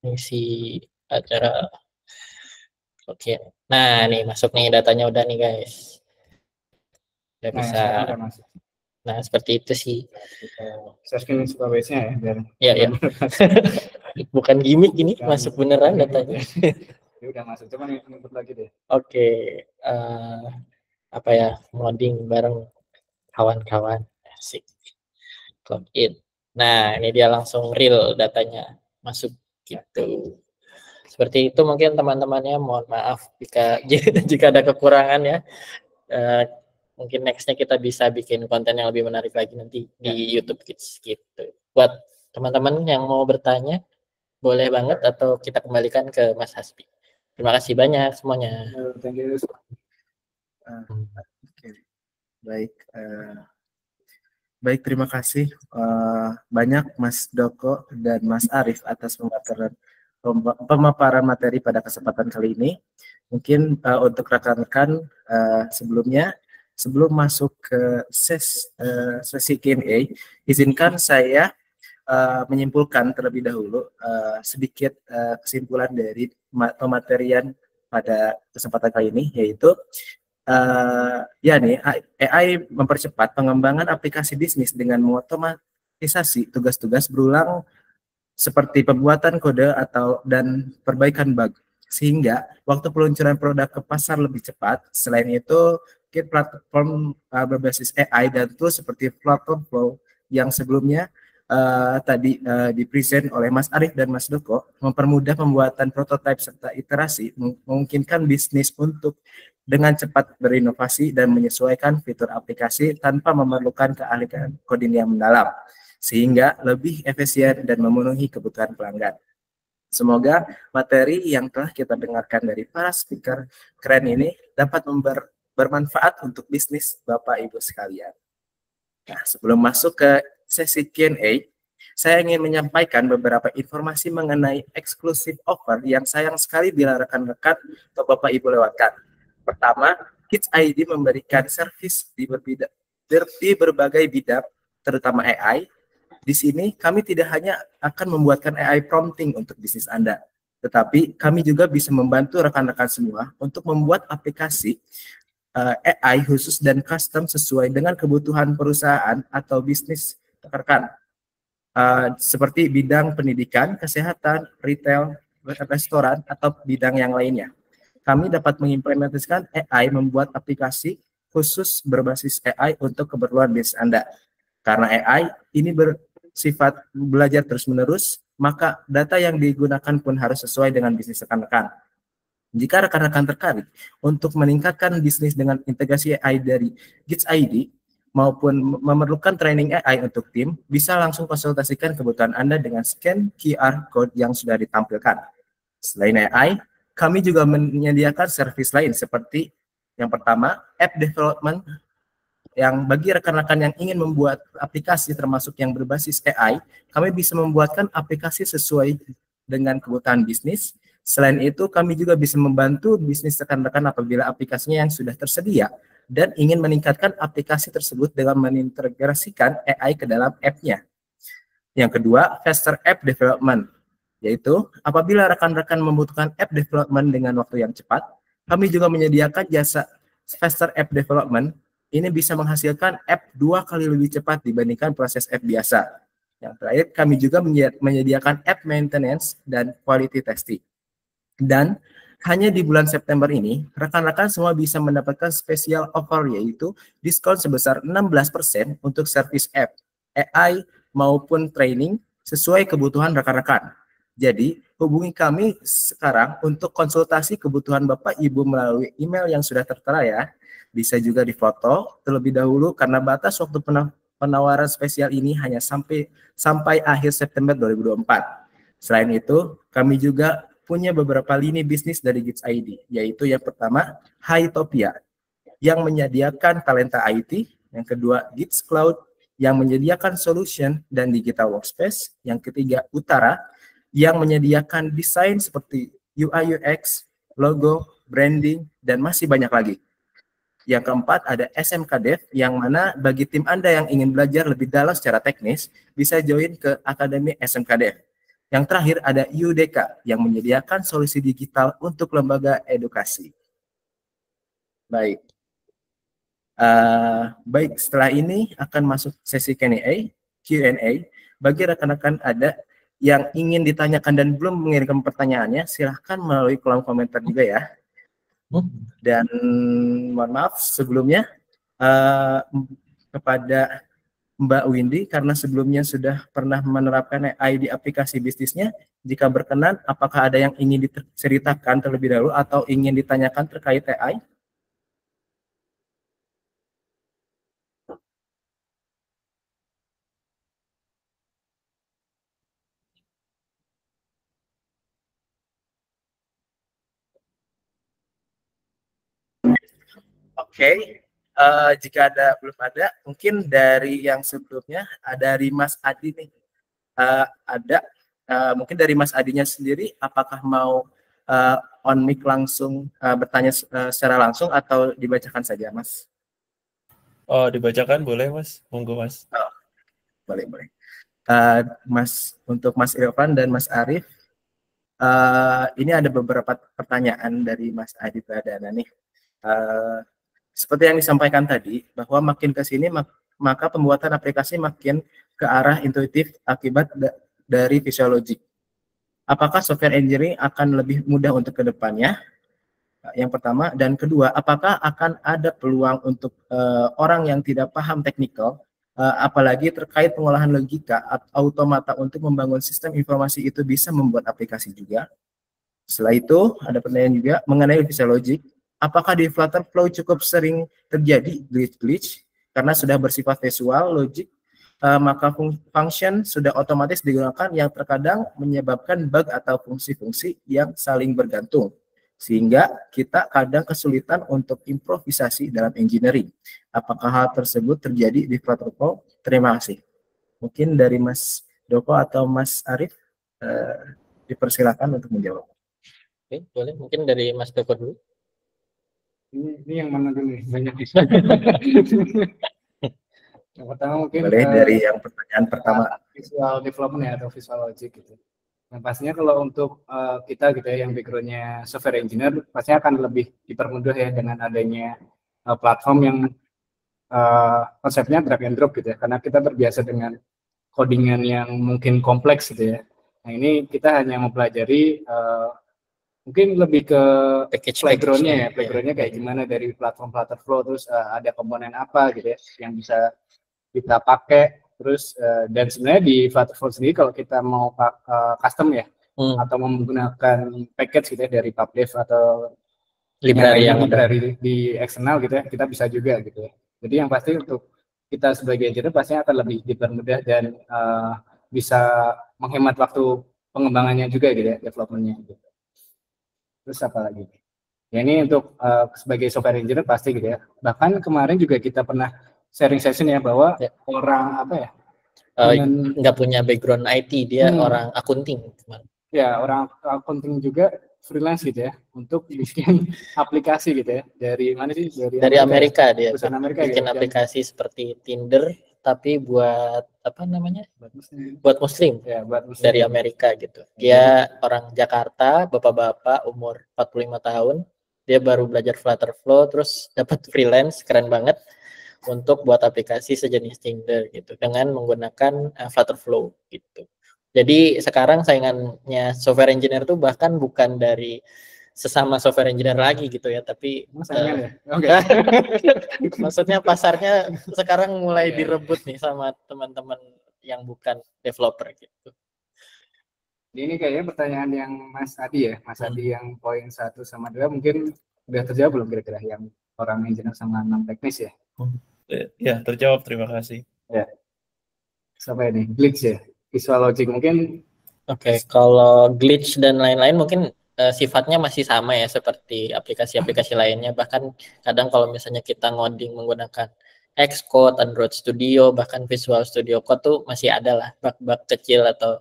[SPEAKER 10] Ngisi acara. Oke. Nah, nih masuk nih datanya udah nih, guys. Udah bisa. Nah, seperti itu sih.
[SPEAKER 11] Saya screen supervise-nya ya biar.
[SPEAKER 10] Iya. Bukan gimmick ini, masuk beneran datanya.
[SPEAKER 11] Ini udah masuk. Coba nih input lagi deh.
[SPEAKER 10] Oke. Apa ya? Modding bareng kawan-kawan. Asik. Clock in. Nah, ini dia langsung real datanya masuk gitu. Seperti itu mungkin teman-temannya, mohon maaf jika ada kekurangan ya. Mungkin nextnya kita bisa bikin konten yang lebih menarik lagi nanti di YouTube Kids gitu. Buat teman-teman yang mau bertanya, boleh banget atau kita kembalikan ke Mas Hasbi. Terima kasih banyak semuanya.
[SPEAKER 11] Thank you.
[SPEAKER 9] Baik, terima kasih banyak Mas Doko dan Mas Arif atas pemaparan materi pada kesempatan kali ini. Mungkin untuk rekan-rekan sebelum masuk ke sesi Q&A, izinkan saya menyimpulkan terlebih dahulu sedikit kesimpulan dari pematerian pada kesempatan kali ini, yaitu AI mempercepat pengembangan aplikasi bisnis dengan mengotomatisasi tugas-tugas berulang seperti pembuatan kode dan perbaikan bug, sehingga waktu peluncuran produk ke pasar lebih cepat. Selain itu, platform berbasis AI dan tools seperti Platform Flow yang sebelumnya tadi dipresent oleh Mas Arif dan Mas Doko mempermudah pembuatan prototipe serta iterasi, memungkinkan bisnis untuk dengan cepat berinovasi dan menyesuaikan fitur aplikasi tanpa memerlukan keahlian coding yang mendalam, sehingga lebih efisien dan memenuhi kebutuhan pelanggan. Semoga materi yang telah kita dengarkan dari para speaker keren ini dapat bermanfaat untuk bisnis Bapak Ibu sekalian. Nah, sebelum masuk ke sesi Q&A, saya ingin menyampaikan beberapa informasi mengenai eksklusif offer yang sayang sekali bila rekan-rekan atau Bapak Ibu lewatkan. Pertama, Kids ID memberikan servis di berbagai bidang, terutama AI. Di sini kami tidak hanya akan membuatkan AI prompting untuk bisnis Anda, tetapi kami juga bisa membantu rekan-rekan semua untuk membuat aplikasi AI khusus dan custom sesuai dengan kebutuhan perusahaan atau bisnis rekan. Seperti bidang pendidikan, kesehatan, retail, restoran, atau bidang yang lainnya. Kami dapat mengimplementasikan AI membuat aplikasi khusus berbasis AI untuk keperluan bisnis Anda. Karena AI ini bersifat belajar terus-menerus, maka data yang digunakan pun harus sesuai dengan bisnis rekan-rekan. Jika rekan-rekan tertarik untuk meningkatkan bisnis dengan integrasi AI dari Kids ID, maupun memerlukan training AI untuk tim, bisa langsung konsultasikan kebutuhan Anda dengan scan QR Code yang sudah ditampilkan. Selain AI, kami juga menyediakan servis lain seperti yang pertama, app development, yang bagi rekan-rekan yang ingin membuat aplikasi termasuk yang berbasis AI, kami bisa membuatkan aplikasi sesuai dengan kebutuhan bisnis. Selain itu, kami juga bisa membantu bisnis rekan-rekan apabila aplikasinya yang sudah tersedia dan ingin meningkatkan aplikasi tersebut dengan mengintegrasikan AI ke dalam app-nya. Yang kedua, faster app development, yaitu apabila rekan-rekan membutuhkan app development dengan waktu yang cepat, kami juga menyediakan jasa faster app development. Ini bisa menghasilkan app 2 kali lebih cepat dibandingkan proses app biasa. Yang terakhir, kami juga menyediakan app maintenance dan quality testing. Dan hanya di bulan September ini, rekan-rekan semua bisa mendapatkan special offer, yaitu diskon sebesar 16% untuk servis app, AI, maupun training sesuai kebutuhan rekan-rekan. Jadi, hubungi kami sekarang untuk konsultasi kebutuhan Bapak Ibu melalui email yang sudah tertera ya. Bisa juga difoto terlebih dahulu karena batas waktu penawaran spesial ini hanya sampai akhir September 2024. Selain itu, kami juga punya beberapa lini bisnis dari Kids ID, yaitu yang pertama, Hytopia, yang menyediakan talenta IT, yang kedua, Kids Cloud, yang menyediakan solution dan digital workspace, yang ketiga, Utara, yang menyediakan desain seperti UI UX, logo, branding, dan masih banyak lagi. Yang keempat ada SMK Dev, yang mana bagi tim Anda yang ingin belajar lebih dalam secara teknis, bisa join ke Akademi SMK Dev. Yang terakhir ada UDK, yang menyediakan solusi digital untuk lembaga edukasi. Baik. Baik, setelah ini akan masuk sesi Q&A. Bagi rekan-rekan ada yang ingin ditanyakan dan belum mengirimkan pertanyaannya, silahkan melalui kolom komentar juga ya. Dan mohon maaf sebelumnya kepada Mbak Windy, karena sebelumnya sudah pernah menerapkan AI di aplikasi bisnisnya. Jika berkenan, apakah ada yang ingin diceritakan terlebih dahulu atau ingin ditanyakan terkait AI? Oke. Jika belum ada, mungkin dari yang sebelumnya dari Mas Adi nih, mungkin dari Mas Adinya sendiri, apakah mau on mic langsung bertanya secara langsung atau dibacakan saja, Mas?
[SPEAKER 12] Oh, dibacakan boleh, Mas. Monggo, Mas.
[SPEAKER 9] Oh, boleh. Mas, untuk Mas Irfan dan Mas Arif, ini ada beberapa pertanyaan dari Mas Adi Pradana nih. Seperti yang disampaikan tadi, bahwa makin ke sini maka pembuatan aplikasi makin ke arah intuitif akibat dari fisiologi. Apakah software engineering akan lebih mudah untuk kedepannya? Yang pertama, dan kedua, apakah akan ada peluang untuk orang yang tidak paham teknikal, apalagi terkait pengolahan logika automata untuk membangun sistem informasi itu bisa membuat aplikasi juga? Setelah itu, ada pertanyaan juga mengenai fisiologi. Apakah di Flutter Flow cukup sering terjadi glitch karena sudah bersifat visual, logik, maka function sudah otomatis digunakan yang terkadang menyebabkan bug atau fungsi-fungsi yang saling bergantung. Sehingga kita kadang kesulitan untuk improvisasi dalam engineering. Apakah hal tersebut terjadi di Flutterflow? Terima kasih. Mungkin dari Mas Doko atau Mas Arif dipersilakan untuk menjawab.
[SPEAKER 10] Oke, boleh. Mungkin dari Mas Doko dulu.
[SPEAKER 11] Ini yang mana dulu nih? Banyak di Yang pertama mungkin
[SPEAKER 9] boleh dari yang pertanyaan pertama,
[SPEAKER 11] visual development ya, atau visual logic gitu. Yang pastinya kalau untuk kita gitu ya yang backgroundnya software engineer pastinya akan lebih dipermudah ya dengan adanya platform yang konsepnya drag and drop gitu ya, karena kita terbiasa dengan codingan yang mungkin kompleks gitu ya. Nah ini kita hanya mempelajari mungkin lebih ke playgroundnya ya, playgroundnya kayak gimana dari platform Flutterflow, terus ada komponen apa gitu ya yang bisa kita pakai, terus dan sebenarnya di Flutterflow sendiri kalau kita mau custom ya atau menggunakan package gitu ya dari PubDev atau
[SPEAKER 10] library yang
[SPEAKER 11] library di eksternal gitu ya, kita bisa juga gitu ya. Jadi yang pasti untuk kita sebagai engineer pastinya akan lebih dipermudah dan bisa menghemat waktu pengembangannya juga gitu ya, developmentnya gitu. Terus apa lagi? Ya ini untuk sebagai software engineer pasti gitu ya. Bahkan kemarin juga kita pernah sharing session ya bahwa orang apa ya?
[SPEAKER 10] Nggak punya background IT, dia orang akunting.
[SPEAKER 11] Ya, orang akunting juga freelance gitu ya untuk bikin aplikasi gitu ya. Dari mana sih?
[SPEAKER 10] Dari Amerika dia.
[SPEAKER 11] Amerika
[SPEAKER 10] bikin
[SPEAKER 11] gitu,
[SPEAKER 10] aplikasi seperti Tinder tapi buat apa namanya? Buat muslim.
[SPEAKER 11] Ya, buat muslim.
[SPEAKER 10] Dari Amerika gitu. Dia orang Jakarta, bapak-bapak umur 45 tahun. Dia baru belajar Flutterflow terus dapat freelance, keren banget untuk buat aplikasi sejenis Tinder gitu dengan menggunakan Flutterflow gitu. Jadi sekarang saingannya software engineer tuh bahkan bukan dari sesama software engineer lagi gitu ya, tapi maksudnya pasarnya sekarang mulai direbut nih sama teman-teman yang bukan developer gitu.
[SPEAKER 11] Ini kayaknya pertanyaan yang Mas Adi ya, Mas Adi yang poin 1 sama 2 mungkin udah terjawab belum kira-kira yang orang engineer sama non teknis ya?
[SPEAKER 12] Ya, terjawab, terima kasih.
[SPEAKER 11] Ya. Sampai ini glitch ya, visual logic mungkin.
[SPEAKER 10] Oke, kalau glitch dan lain-lain mungkin sifatnya masih sama ya seperti aplikasi-aplikasi lainnya. Bahkan kadang kalau misalnya kita ngoding menggunakan Xcode, Android Studio, bahkan Visual Studio Code tuh masih ada lah bug-bug kecil atau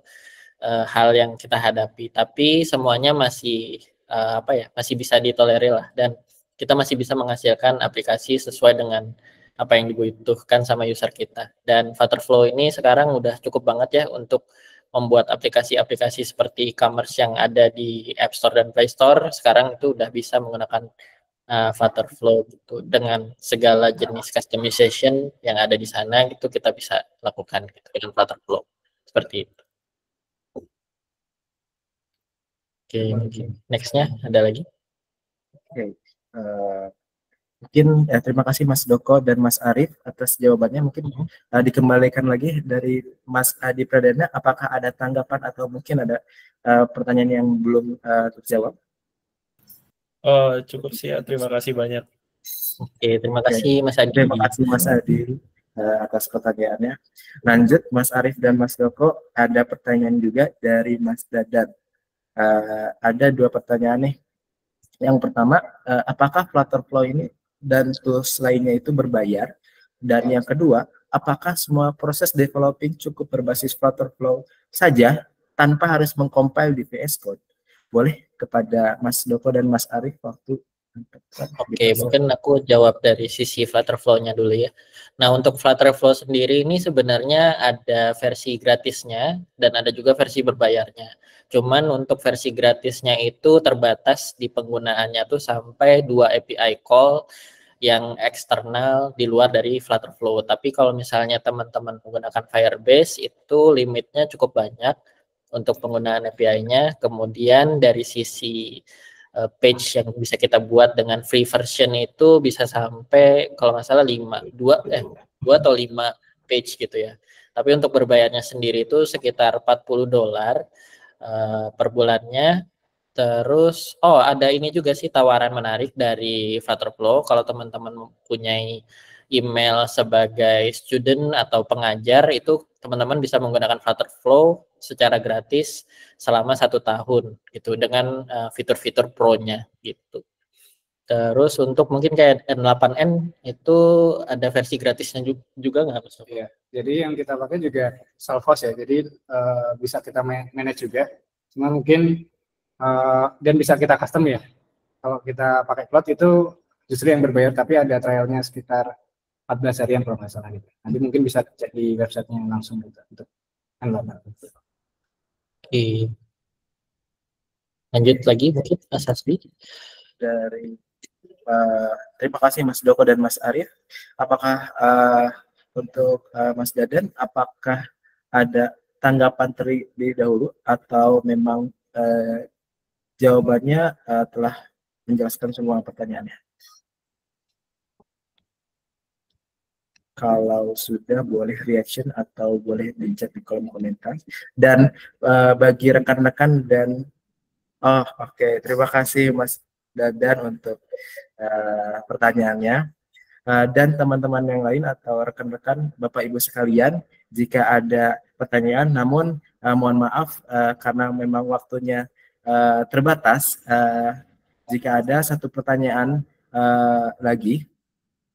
[SPEAKER 10] hal yang kita hadapi. Tapi semuanya masih masih bisa ditolerir lah, dan kita masih bisa menghasilkan aplikasi sesuai dengan apa yang dibutuhkan sama user kita. Dan Flutterflow ini sekarang udah cukup banget ya untuk membuat aplikasi-aplikasi seperti e-commerce yang ada di App Store dan Play Store. Sekarang itu udah bisa menggunakan Flutterflow gitu, dengan segala jenis customization yang ada di sana gitu kita bisa lakukan gitu dengan Flutterflow seperti itu. Oke, nextnya ada lagi.
[SPEAKER 9] Oke. Mungkin terima kasih Mas Doko dan Mas Arif atas jawabannya. Mungkin dikembalikan lagi dari Mas Adi Pradana, apakah ada tanggapan atau mungkin ada pertanyaan yang belum terjawab?
[SPEAKER 12] Cukup sih ya, terima kasih banyak.
[SPEAKER 10] Oke, terima kasih Mas Adi.
[SPEAKER 9] Terima kasih Mas Adi atas pertanyaannya. Lanjut Mas Arif dan Mas Doko, ada pertanyaan juga dari Mas Dadan. Ada 2 pertanyaan nih. Yang pertama, apakah Flutterflow ini dan tools lainnya itu berbayar? Dan yang kedua, apakah semua proses developing cukup berbasis Flutterflow saja tanpa harus mengcompile di VS Code? Boleh kepada Mas Doko dan Mas Arif waktu.
[SPEAKER 10] Oke, mungkin aku jawab dari sisi Flutterflow-nya dulu ya. Nah, untuk Flutterflow sendiri ini sebenarnya ada versi gratisnya dan ada juga versi berbayarnya. Cuman untuk versi gratisnya itu terbatas di penggunaannya tuh sampai 2 API call yang eksternal di luar dari Flutterflow. Tapi kalau misalnya teman-teman menggunakan Firebase itu limitnya cukup banyak untuk penggunaan API-nya. Kemudian dari sisi page yang bisa kita buat dengan free version itu bisa sampai kalau nggak salah 2 atau 5 page gitu ya. Tapi untuk berbayarnya sendiri itu sekitar $40 per bulannya. Terus ada ini juga sih tawaran menarik dari Flutterflow kalau teman-teman mempunyai email sebagai student atau pengajar, itu teman-teman bisa menggunakan Flutterflow secara gratis selama 1 tahun gitu dengan fitur-fitur pro-nya gitu. Terus untuk mungkin kayak N8N itu ada versi gratisnya juga nggak Mas?
[SPEAKER 11] Iya, jadi yang kita pakai juga self-host ya, jadi bisa kita manage juga. Cuma mungkin dan bisa kita custom ya. Kalau kita pakai cloud itu justru yang berbayar, tapi ada trialnya sekitar 14 harian kalau nggak salah gitu. Nanti mungkin bisa cek di websitenya langsung gitu untuk N8.
[SPEAKER 10] Oke. Lanjut lagi mungkin Mas Hasbi.
[SPEAKER 9] Terima kasih Mas Doko dan Mas Arif. Apakah untuk Mas Dadan, apakah ada tanggapan terlebih dahulu atau memang jawabannya telah menjelaskan semua pertanyaannya? Kalau sudah, boleh reaction atau boleh di-chat di kolom komentar. Dan bagi rekan-rekan dan oke, terima kasih Mas Dadan untuk pertanyaannya. Dan teman-teman yang lain atau rekan-rekan Bapak Ibu sekalian, jika ada pertanyaan, namun mohon maaf karena memang waktunya terbatas, jika ada satu pertanyaan lagi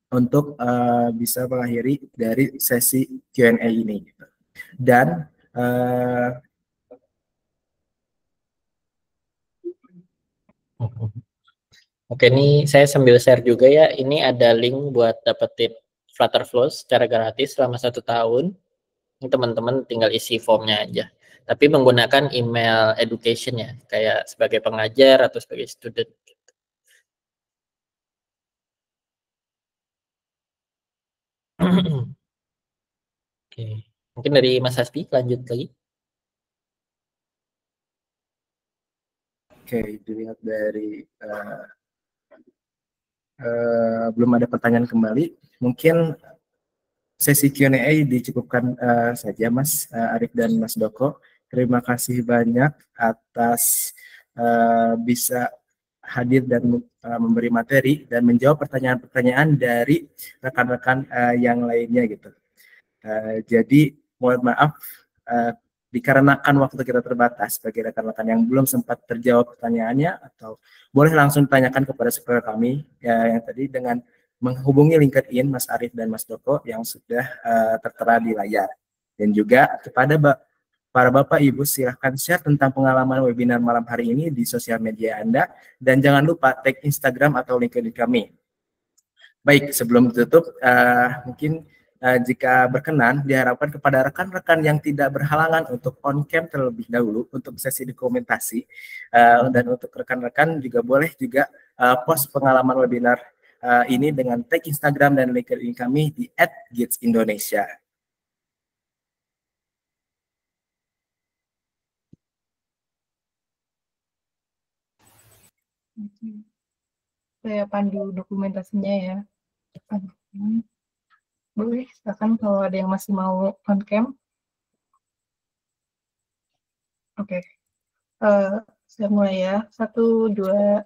[SPEAKER 9] untuk bisa mengakhiri dari sesi Q&A ini. Dan
[SPEAKER 10] Oke, ini saya sambil share juga ya. Ini ada link buat dapetin Flutterflow secara gratis selama 1 tahun. Ini teman-teman tinggal isi formnya aja. Tapi menggunakan email education ya, kayak sebagai pengajar atau sebagai student. Oke, mungkin dari Mas Hasbi lanjut lagi.
[SPEAKER 9] Oke, dilihat dari belum ada pertanyaan kembali, mungkin sesi Q&A dicukupkan saja Mas Arif dan Mas Doko. Terima kasih banyak atas bisa hadir dan memberi materi dan menjawab pertanyaan-pertanyaan dari rekan-rekan yang lainnya gitu. Jadi mohon maaf dikarenakan waktu kita terbatas, bagi rekan-rekan yang belum sempat terjawab pertanyaannya, atau boleh langsung tanyakan kepada speaker kami yang tadi dengan menghubungi LinkedIn Mas Arif dan Mas Doko yang sudah tertera di layar. Dan juga kepada para Bapak Ibu, silahkan share tentang pengalaman webinar malam hari ini di sosial media Anda, dan jangan lupa tag Instagram atau LinkedIn kami. Baik, sebelum ditutup, mungkin jika berkenan, diharapkan kepada rekan-rekan yang tidak berhalangan untuk on-cam terlebih dahulu untuk sesi dokumentasi, dan untuk rekan-rekan juga boleh juga post pengalaman webinar ini dengan tag Instagram dan LinkedIn kami di @gitsindonesia.
[SPEAKER 6] Saya pandu dokumentasinya ya. Boleh, silakan kalau ada yang masih mau on cam. Oke. Saya mulai ya. 1, 2,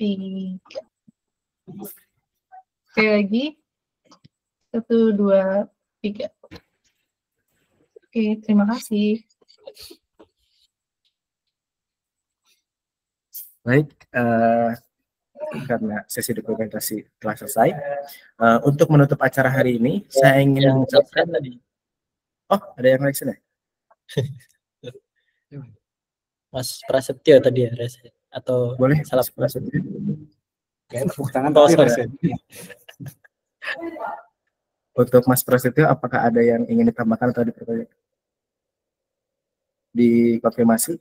[SPEAKER 6] 3. Sekali lagi. 1, 2, 3. Oke, terima kasih.
[SPEAKER 9] Baik, karena sesi dokumentasi telah selesai, untuk menutup acara hari ini, saya ingin mengucapkan tadi. Oh, ada yang lain sini?
[SPEAKER 10] Mas Prasetyo tadi ya, atau
[SPEAKER 9] boleh
[SPEAKER 10] salah
[SPEAKER 9] Prasetyo?
[SPEAKER 11] Tepuk tangan.
[SPEAKER 9] Untuk Mas Prasetyo, apakah ada yang ingin ditambahkan atau dikonfirmasi?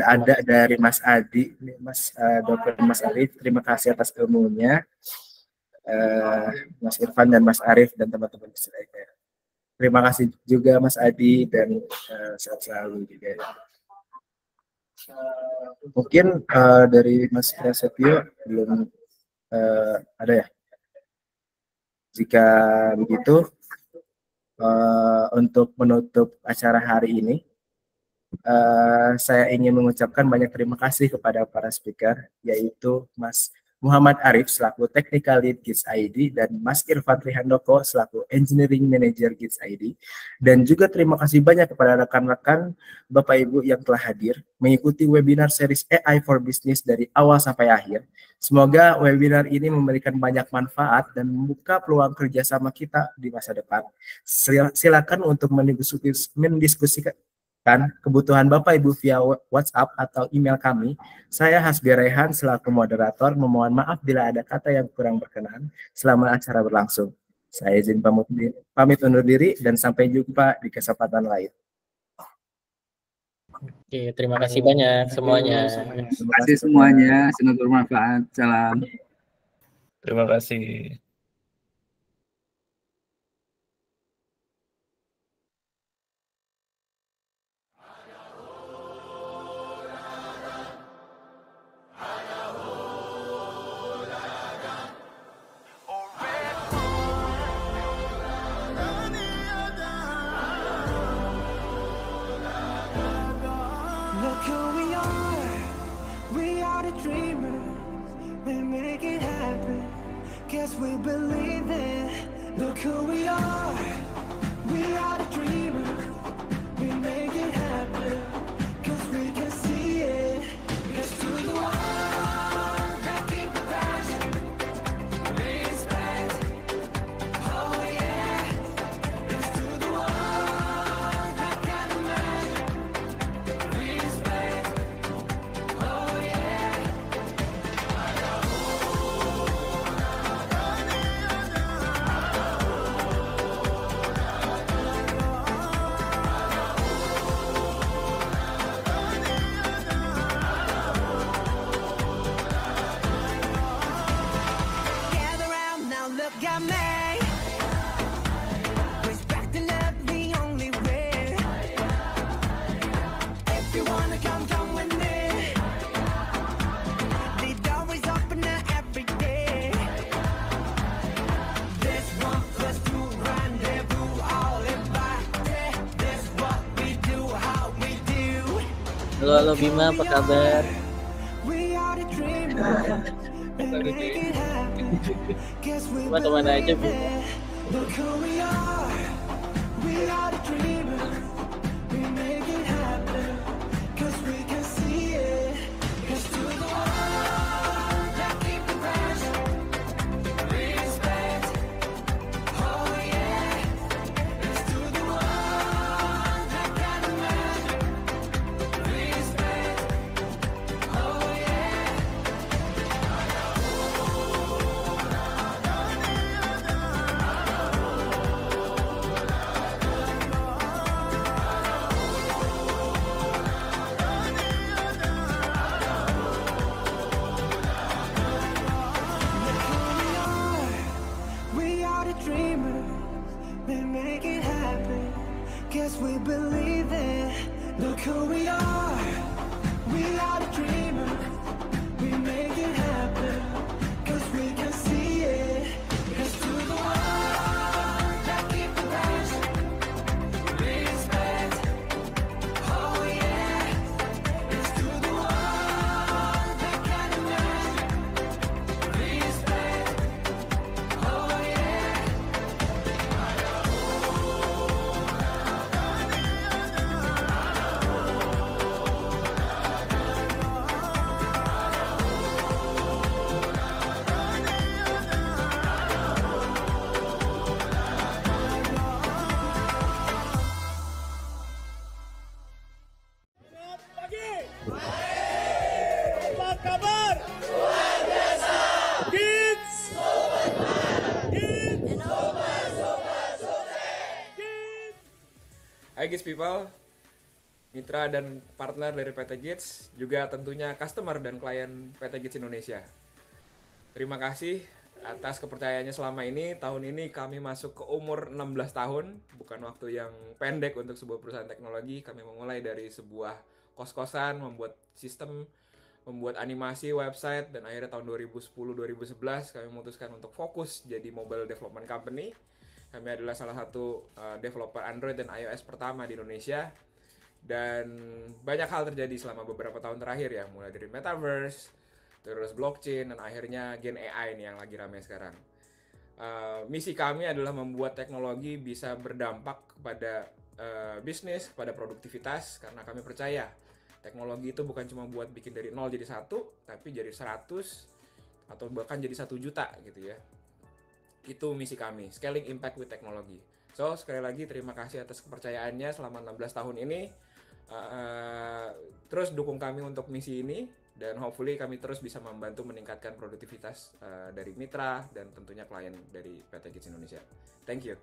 [SPEAKER 9] Ada dari Mas Adi, Mas Dr. Mas Arif, terima kasih atas ilmunya. Mas Irfan dan Mas Arif dan teman-teman saya. Terima kasih juga Mas Adi dan sehat selalu juga. Mungkin dari Mas Prasetyo belum ada ya. Jika begitu, untuk menutup acara hari ini, Saya ingin mengucapkan banyak terima kasih kepada para speaker, yaitu Mas Muhammad Arif selaku Technical Lead GITS ID dan Mas Irfan Trihandoko selaku Engineering Manager GITS ID. Dan juga terima kasih banyak kepada rekan-rekan Bapak Ibu yang telah hadir mengikuti webinar series AI for Business dari awal sampai akhir. Semoga webinar ini memberikan banyak manfaat dan membuka peluang kerjasama kita di masa depan. Silakan untuk mendiskusikan kebutuhan Bapak Ibu via WhatsApp atau email kami. Saya Hasbi Rehan selaku moderator memohon maaf bila ada kata yang kurang berkenan selama acara berlangsung. Saya izin pamit undur diri dan sampai jumpa di kesempatan lain.
[SPEAKER 10] Oke, terima kasih banyak semuanya.
[SPEAKER 13] Terima kasih semuanya, semoga bermanfaat. Salam.
[SPEAKER 12] Terima kasih.
[SPEAKER 1] Look who we are the dreamers, we make it happen, guess we believe it. Look who we are the dreamers, we make it happen, cause we can see it. Let's do the one that keep the passion, respect, oh yeah. Let's do the one that can imagine, respect, oh yeah. Gather round now, look at me. Respect and love the only way. If you wanna come, come with me. The door is open every day. This 1+2 rendezvous, all invited. This what we do, how we do.
[SPEAKER 10] Halo Bima, apa kabar?
[SPEAKER 1] We are the dreamers. We make it happen. Guess we
[SPEAKER 10] Teman-teman aja Bima.
[SPEAKER 1] Look who we are the dreamers, we make it happen, cause we can see it. Let's do the one that keep the passion, respect, oh yeah. Let's do the one that can imagine, respect, oh yeah. We are the dreamers, we make it happen, guess we believe it. Look who we are the dreamers, we make it happen, cause we can see it. Let's do the one that keep the passion, respect, oh yeah. Let's do the one that can imagine, respect, oh yeah.
[SPEAKER 2] Apa kabar? Luar biasa. Kids.
[SPEAKER 3] Hai Gids People, mitra dan partner dari PT Gids, juga tentunya customer dan klien PT Gids Indonesia. Terima kasih atas kepercayaannya selama ini. Tahun ini kami masuk ke umur 16 tahun, bukan waktu yang pendek untuk sebuah perusahaan teknologi. Kami memulai dari sebuah kos-kosan, membuat sistem, membuat animasi, website, dan akhirnya tahun 2010-2011 kami memutuskan untuk fokus jadi mobile development company. Kami adalah salah satu developer Android dan iOS pertama di Indonesia Dan banyak hal terjadi selama beberapa tahun terakhir ya, mulai dari metaverse, terus blockchain, dan akhirnya Gen AI nih yang lagi ramai sekarang. Misi kami adalah membuat teknologi bisa berdampak kepada bisnis, kepada produktivitas, karena kami percaya teknologi itu bukan cuma buat bikin dari 0 jadi 1, tapi jadi 100 atau bahkan jadi 1 juta gitu ya. Itu misi kami, scaling impact with technology. So, sekali lagi terima kasih atas kepercayaannya selama 16 tahun ini. Terus dukung kami untuk misi ini, dan hopefully kami terus bisa membantu meningkatkan produktivitas dari mitra dan tentunya klien dari PT Kids Indonesia. Thank you.